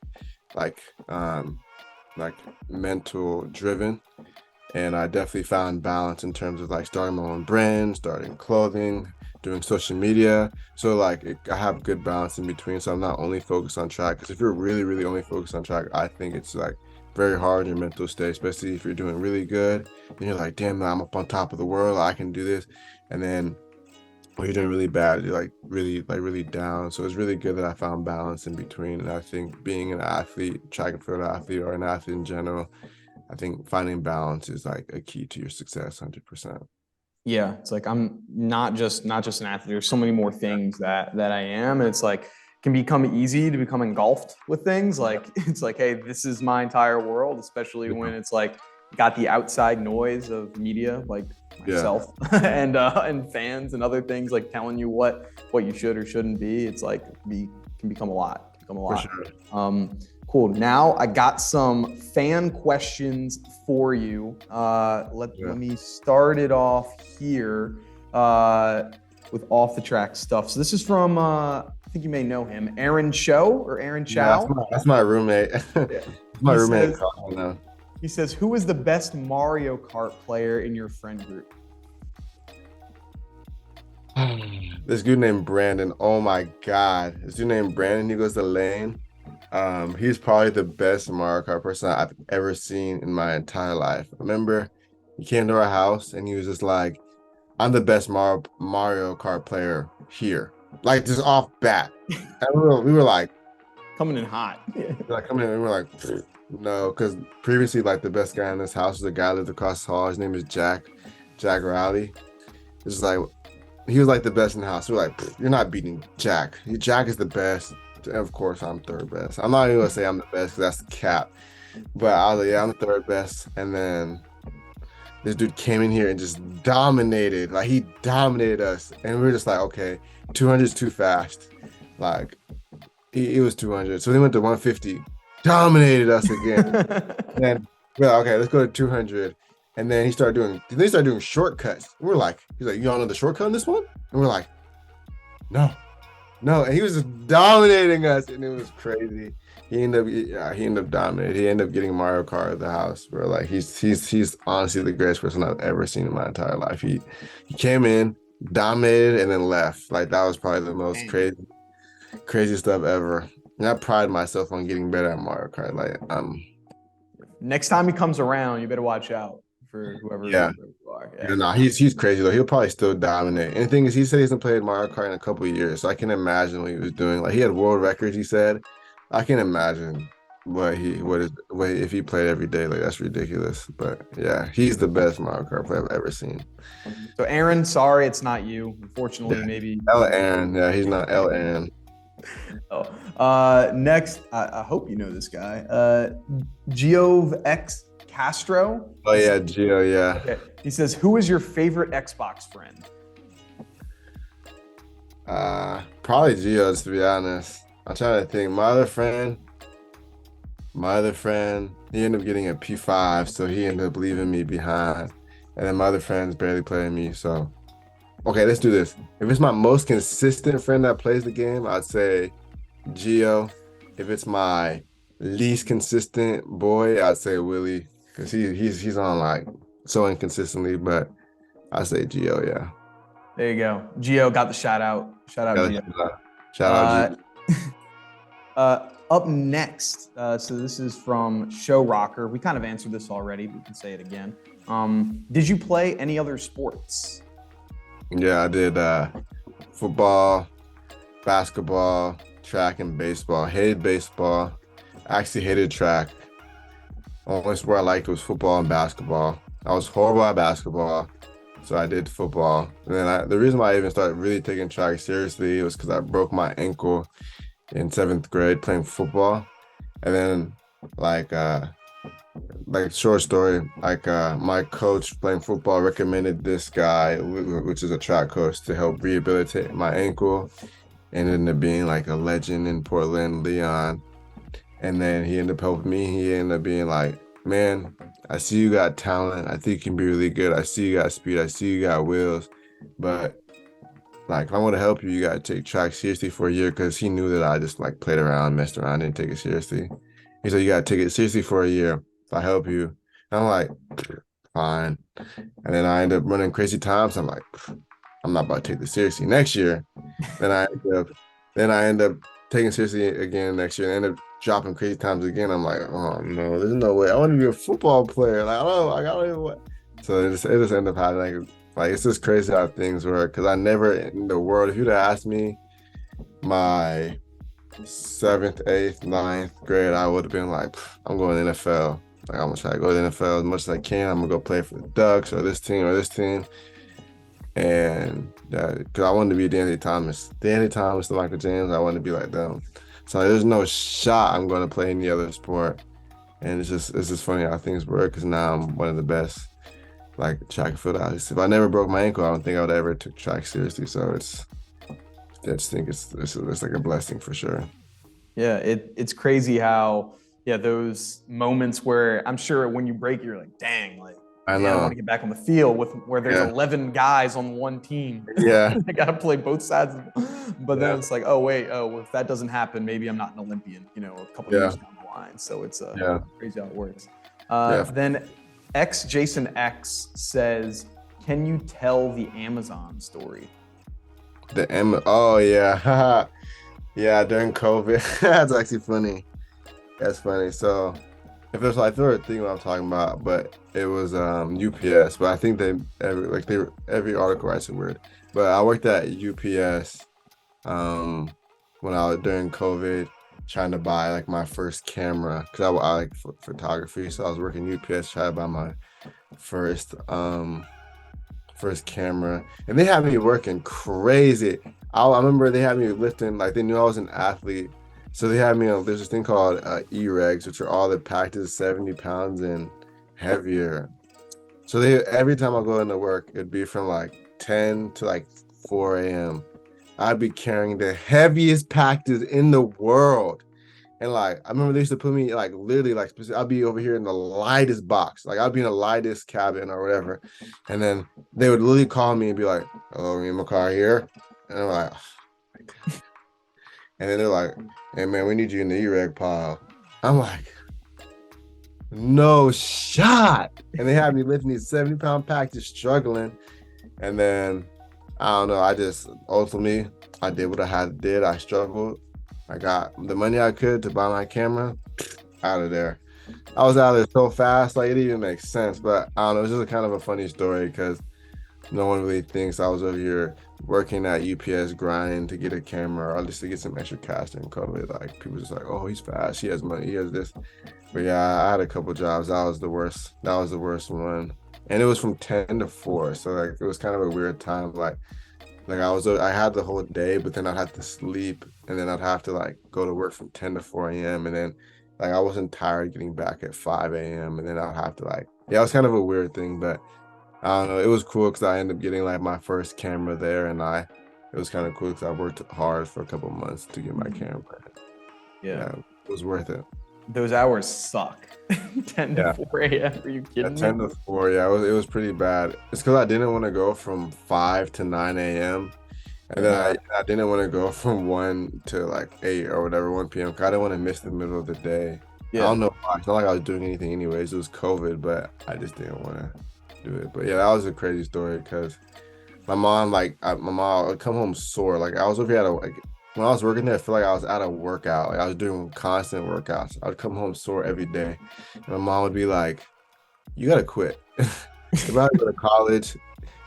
mental driven. And I definitely found balance in terms of like starting my own brand, starting clothing, doing social media. So like I have good balance in between. So I'm not only focused on track, because if you're really, really only focused on track, I think it's like very hard in your mental state, especially if you're doing really good and you're like, damn, I'm up on top of the world, I can do this. And then when you're doing really bad, you're like really down. So it's really good that I found balance in between. And I think being an athlete, track and field athlete, or an athlete in general, I think finding balance is like a key to your success, 100%. Yeah, it's like I'm not just an athlete. There's so many more things that I am, and it's like can become easy to become engulfed with things. Like it's like, hey, this is my entire world, especially when it's like got the outside noise of media like myself and fans and other things like telling you what you should or shouldn't be. It's like can become a lot. For sure. Cool. Now I got some fan questions for you. Let me start it off here with off the track stuff. So this is from I think you may know him, Aaron Chow. Yeah, that's my roommate. My roommate. He says, who is the best Mario Kart player in your friend group? This dude named Brandon. Oh my God. This dude named Brandon, he goes to Lane. He's probably the best Mario Kart person I've ever seen in my entire life. Remember, he came to our house and he was just like, I'm the best Mario Kart player here. Like, just off bat. And we were like, coming in hot. Like, coming in, and we were like, no, because previously, like, the best guy in this house was a guy that lived across the hall. His name is Jack Rowley. It's like, he was like the best in the house. We were like, you're not beating Jack. Jack is the best. And of course, I'm third best. I'm not even gonna say I'm the best because that's the cap. But I was like, yeah, I'm the third best. And then this dude came in here and just dominated. Like, he dominated us. And we were just like, okay, 200 is too fast. Like, it was 200. So they went to 150, dominated us again. And then we're like, okay, let's go to 200. And then they started doing shortcuts. We're like, he's like, you all know the shortcut on this one? And we're like, no. And he was just dominating us, and it was crazy. He ended up dominating. He ended up getting Mario Kart at the house. We're like, he's honestly the greatest person I've ever seen in my entire life. He came in, dominated, and then left. Like, that was probably the most crazy stuff ever. And I pride myself on getting better at Mario Kart. Like, next time he comes around, you better watch out for whoever you are. Yeah, no, he's crazy though. He'll probably still dominate. And the thing is, he said he hasn't played Mario Kart in a couple of years, so I can imagine what he was doing. Like, he had world records, he said. I can imagine if he played every day. Like, that's ridiculous. But yeah, he's the best Mario Kart player I've ever seen. So Aaron, sorry it's not you. Unfortunately, maybe L. Aaron. Yeah, he's not L. Aaron. Next, I hope you know this guy. Giove X Castro. Oh yeah, Gio, yeah. Okay. He says, who is your favorite Xbox friend? Probably Gio, to be honest. I'm trying to think. My other friend, he ended up getting a P5, so he ended up leaving me behind. And then my other friend's barely playing me, so. Okay, let's do this. If it's my most consistent friend that plays the game, I'd say Gio. If it's my least consistent boy, I'd say Willie. Because he's on like so inconsistently, but I say Gio, yeah. There you go. Gio got the shout out. Shout out, Gio. Shout out, Gio. Up next, so this is from Show Rocker. We kind of answered this already, but we can say it again. Did you play any other sports? Yeah, I did football, basketball, track, and baseball. Hated baseball. Actually hated track. Only sport I liked was football and basketball. I was horrible at basketball, so I did football. And then the reason why I even started really taking track seriously was because I broke my ankle in 7th grade playing football. And then, like short story, my coach playing football recommended this guy, which is a track coach, to help rehabilitate my ankle. And ended up being like a legend in Portland, Leon. And then he ended up helping me. He ended up being like, man, I see you got talent. I think you can be really good. I see you got speed. I see you got wheels. But like, if I want to help you, you got to take track seriously for a year, because he knew that I just like played around, messed around, didn't take it seriously. He said, you got to take it seriously for a year if I help you. And I'm like, fine. And then I end up running crazy times. I'm like, I'm not about to take this seriously. Next year, then I end up taking seriously again next year and end up dropping crazy times again. I'm like, oh no, there's no way. I want to be a football player. Like, I don't even want. So it just ended up happening. Like, it's just crazy how things work. Because I never in the world, if you'd have asked me my 7th, 8th, 9th grade, I would have been like, I'm going to NFL. Like, I'm gonna try to go to the NFL as much as I can. I'm gonna go play for the Ducks or this team. And because I wanted to be Danny Thomas, the Michael James. I wanted to be like them. So there's no shot I'm going to play any other sport. And it's just funny how things work because now I'm one of the best like track and field athletes. If I never broke my ankle, I don't think I would ever took track seriously. So I just think it's like a blessing for sure. Yeah, it's crazy how those moments where I'm sure when you break, you're like, dang, like I man, I want know. to get back on the field with where there's Yeah. 11 guys on one team. Yeah. I got to play both sides. But then Yeah. it's like, oh wait, well, if that doesn't happen, maybe I'm not an Olympian, a couple Yeah. years down the line. So it's Yeah. crazy how it works. Yeah. Then X Jason X says, can you tell the Amazon story? Oh yeah. Yeah, during COVID. That's actually funny. That's funny. So if there's like there were a thing what I'm talking about, but it was UPS. But I think every article writes it weird. But I worked at UPS um when I was during COVID trying to buy like my first camera because I like photography. So I was working UPS trying to buy my first first camera, and they had me working crazy. I remember they had me lifting, like they knew I was an athlete, so they had me on. There's this thing called e-regs, which are all the packed is 70 pounds and heavier. So they every time I go into work, it'd be from like 10 to like 4 a.m. I'd be carrying the heaviest packages in the world. And like I remember they used to put me like literally like I'd be over here in the lightest box, like I'd be in the lightest cabin or whatever, and then they would literally call me and be like, "Hello, me in my car here," and I'm like, oh, and then they're like, "Hey man, we need you in the E-reg pile." I'm like, "No shot!" And they had me lifting these 70-pound packages, struggling, and then I don't know. I just ultimately I did what I had did. I struggled. I got the money I could to buy my camera, out of there. I was out of there so fast, like it didn't even make sense. But I don't know, it's just a kind of a funny story because no one really thinks I was over here working at UPS grinding to get a camera or at least to get some extra cash during COVID. Like people just like, oh, he's fast, he has money, he has this. But yeah, I had a couple jobs. That was the worst. That was the worst one. And it was from 10 to 4. So like it was kind of a weird time. Like I had the whole day, but then I'd have to sleep, and then I'd have to like go to work from 10 to 4 a.m. And then like I wasn't tired getting back at 5 a.m. And then I'd have to like, yeah, it was kind of a weird thing, but I don't know. It was cool because I ended up getting like my first camera there, and it was kind of cool because I worked hard for a couple months to get my camera. Yeah, it was worth it. Those hours suck. 10 to 4 a.m. Are you kidding 10 me? to 4, yeah, it was pretty bad. It's because I didn't want to go from 5 to 9 a.m. And then I didn't want to go from 1 to like 8 or whatever, 1 p.m. because I didn't want to miss the middle of the day. I don't know why. It's not like I was doing anything anyways. It was COVID, but I just didn't want to do it. But yeah, that was a crazy story because my mom, my mom would come home sore. Like I was over here when I was working there, I feel like I was at a workout. Like I was doing constant workouts. I would come home sore every day. And my mom would be like, you gotta quit. You're about to go to college.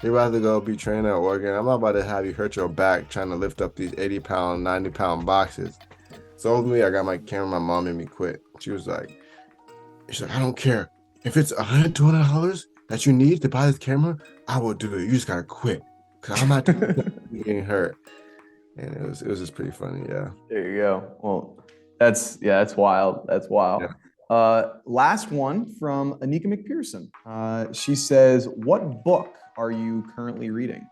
You're about to go be training at Oregon. I'm not about to have you hurt your back trying to lift up these 80-pound, 90-pound boxes. So ultimately, I got my camera. My mom made me quit. She's like, I don't care. If it's $100, $200 that you need to buy this camera, I will do it. You just gotta quit. Cause I'm not getting hurt. And it was just pretty funny, yeah. There you go. Well, that's wild. That's wild. Last one from Anika McPherson. She says, "What book are you currently reading?"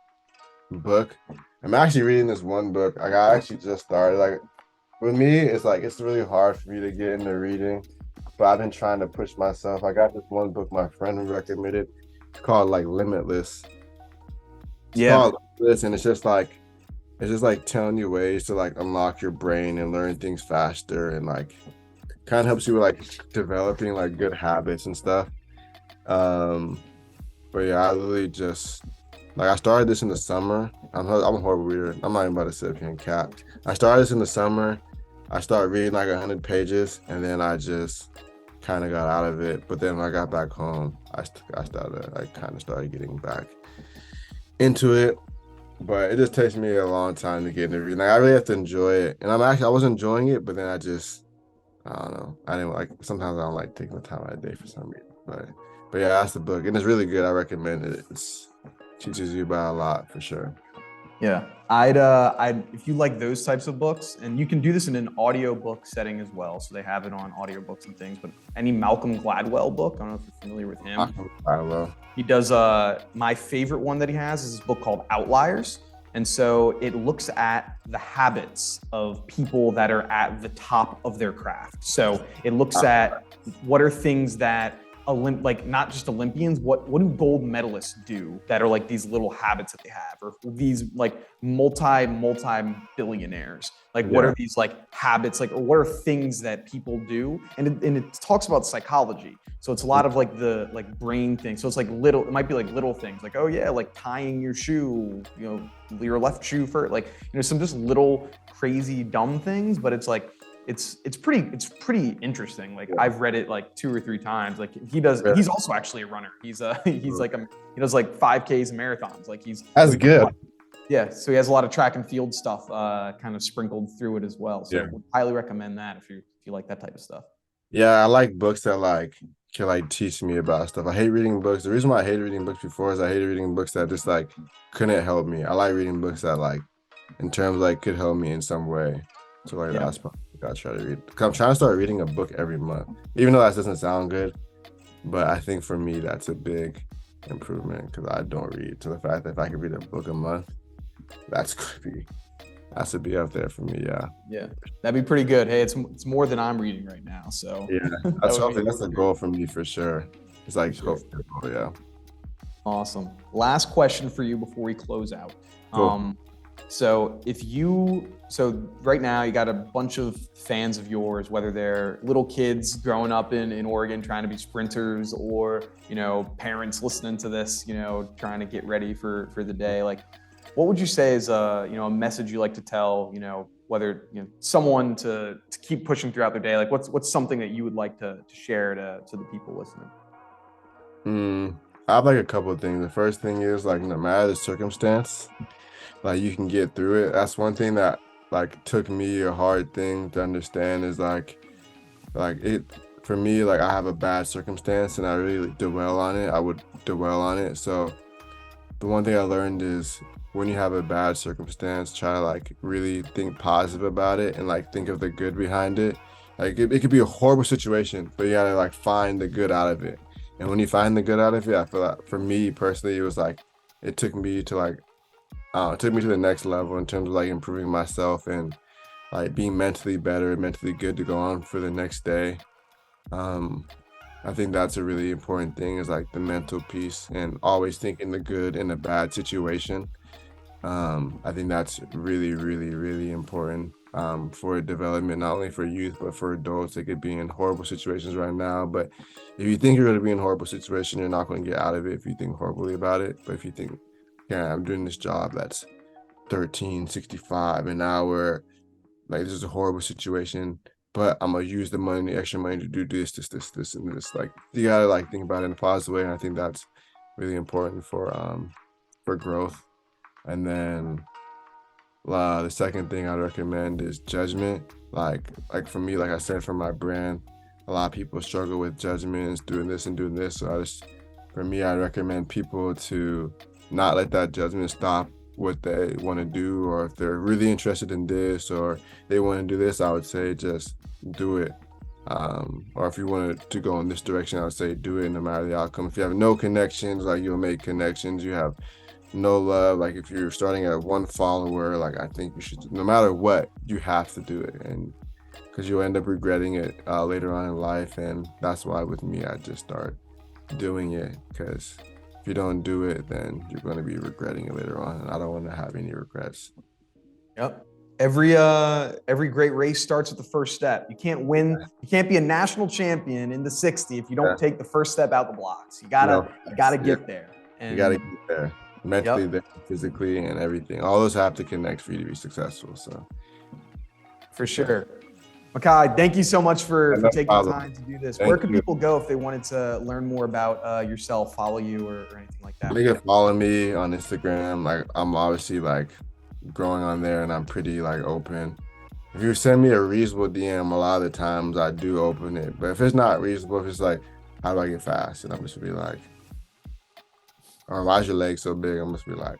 Book. I'm actually reading this one book. Like I actually just started. Like with me, it's like it's really hard for me to get into reading, but I've been trying to push myself. I got this one book my friend recommended. It's called like Limitless. It's called Limitless, and it's just like telling you ways to like unlock your brain and learn things faster, and like kind of helps you with like developing like good habits and stuff. But yeah, I literally just like I started this in the summer. I'm a horrible reader. I'm not even about to sit up here and cap. I started this in the summer. I started reading like 100 pages, and then I just kind of got out of it. But then when I got back home, I kind of started getting back into it. But it just takes me a long time to get into reading. Like, I really have to enjoy it, and I was enjoying it, but then I don't know. I didn't like. Sometimes I don't like taking the time out of the day for some reason. But yeah, that's the book, and it's really good. I recommend it. It teaches you about a lot for sure. Yeah. I'd if you like those types of books, and you can do this in an audiobook setting as well. So they have it on audiobooks and things, but any Malcolm Gladwell book, I don't know if you're familiar with him. I will. He does my favorite one that he has is this book called Outliers. And so it looks at the habits of people that are at the top of their craft. So it looks at what are things that like not just Olympians, what do gold medalists do that are like these little habits that they have, or these like multi billionaires, like what are these like habits, like, or what are things that people do, and it talks about psychology. So it's a lot of like the like brain things. So it's like it might be like little things like, oh yeah, like tying your shoe, your left shoe first, like, some just little crazy dumb things, but it's like it's pretty interesting. Like I've read it like 2 or 3 times. Like he's also actually a runner. He does like 5Ks and marathons. Like that's good. Yeah, so he has a lot of track and field stuff kind of sprinkled through it as well. So would highly recommend that if you like that type of stuff. Yeah, I like books that like can like teach me about stuff. I hate reading books. The reason why I hated reading books before is I hated reading books that just like couldn't help me. I like reading books that like in terms like could help me in some way. So like that's what I try to read. I'm trying to start reading a book every month, even though that doesn't sound good. But I think for me that's a big improvement because I don't read. So the fact that if I could read a book a month, that's to be up there for me. Yeah, that'd be pretty good. Hey, it's more than I'm reading right now. So yeah, that's a goal for me for sure. It's like Awesome. Last question for you before we close out. Cool. So right now you got a bunch of fans of yours, whether they're little kids growing up in Oregon trying to be sprinters, or parents listening to this, trying to get ready for the day. Like, what would you say is a message you like to tell, whether someone to keep pushing throughout their day? Like what's something that you would like to share to the people listening? I have like a couple of things. The first thing is like no matter the circumstance, like you can get through it. That's one thing that like took me a hard thing to understand is like it for me, like I have a bad circumstance and I really dwell on it. I would dwell on it. So the one thing I learned is when you have a bad circumstance, try to like really think positive about it and like think of the good behind it. Like it could be a horrible situation, but you gotta like find the good out of it. And when you find the good out of it, I feel like for me personally, it was like it took me to the next level in terms of like improving myself and like being mentally better, mentally good to go on for the next day. I think that's a really important thing is like the mental piece and always thinking the good in a bad situation. I think that's really, really, really important for development, not only for youth, but for adults. They could be in horrible situations right now, but if you think you're going to be in a horrible situation, you're not going to get out of it if you think horribly about it. But if you think, yeah, I'm doing this job that's $13.65 an hour, like this is a horrible situation, but I'm going to use the extra money to do this, and this. Like you got to like think about it in a positive way. And I think that's really important for growth. And then the second thing I'd recommend is judgment. Like for me, like I said, for my brand, a lot of people struggle with judgments, doing this and doing this. So for me, I recommend people to not let that judgment stop what they want to do, or if they're really interested in this or they want to do this, I would say just do it. Or if you wanted to go in this direction, I would say do it no matter the outcome. If you have no connections, like you'll make connections. You have no love, like if you're starting at 1 follower, like I think you should, no matter what, you have to do it, and because you'll end up regretting it later on in life. And that's why with me, I just start doing it, because if you don't do it, then you're going to be regretting it later on, and I don't want to have any regrets. Yep. Every great race starts with the first step. You can't win. You can't be a national champion in the 60 if you don't take the first step out the blocks. You gotta get there. And you gotta get there. Mentally, there, physically, and everything. All those have to connect for you to be successful. So, for sure. Micah, thank you so much for taking the time to do this. Where could people go if they wanted to learn more about yourself, follow you, or anything like that? They can follow me on Instagram. Like I'm obviously like growing on there, and I'm pretty like open. If you send me a reasonable DM, a lot of the times I do open it. But if it's not reasonable, if it's like, how do I get fast? And I'm just be like, or why is your leg so big? I must be like,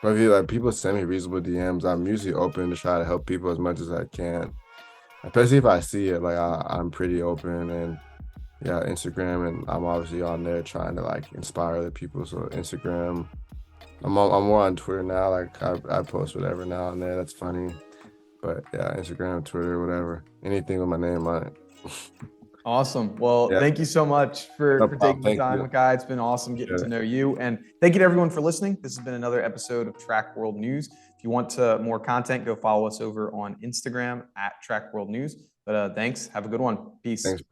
But if you like people send me reasonable DMs, I'm usually open to try to help people as much as I can. Especially if I see it, like I'm pretty open and yeah, Instagram, and I'm obviously on there trying to like inspire other people. So Instagram, I'm more on Twitter now. Like I post whatever now and then. That's funny. But yeah, Instagram, Twitter, whatever. Anything with my name on it. Awesome. Well, Yeah, thank you so much no for problem. taking the Thank time, you. Micah. It's been awesome getting to know you. And thank you to everyone for listening. This has been another episode of Track World News. If you want more content, go follow us over on Instagram at Track World News. But thanks. Have a good one. Peace. Thanks.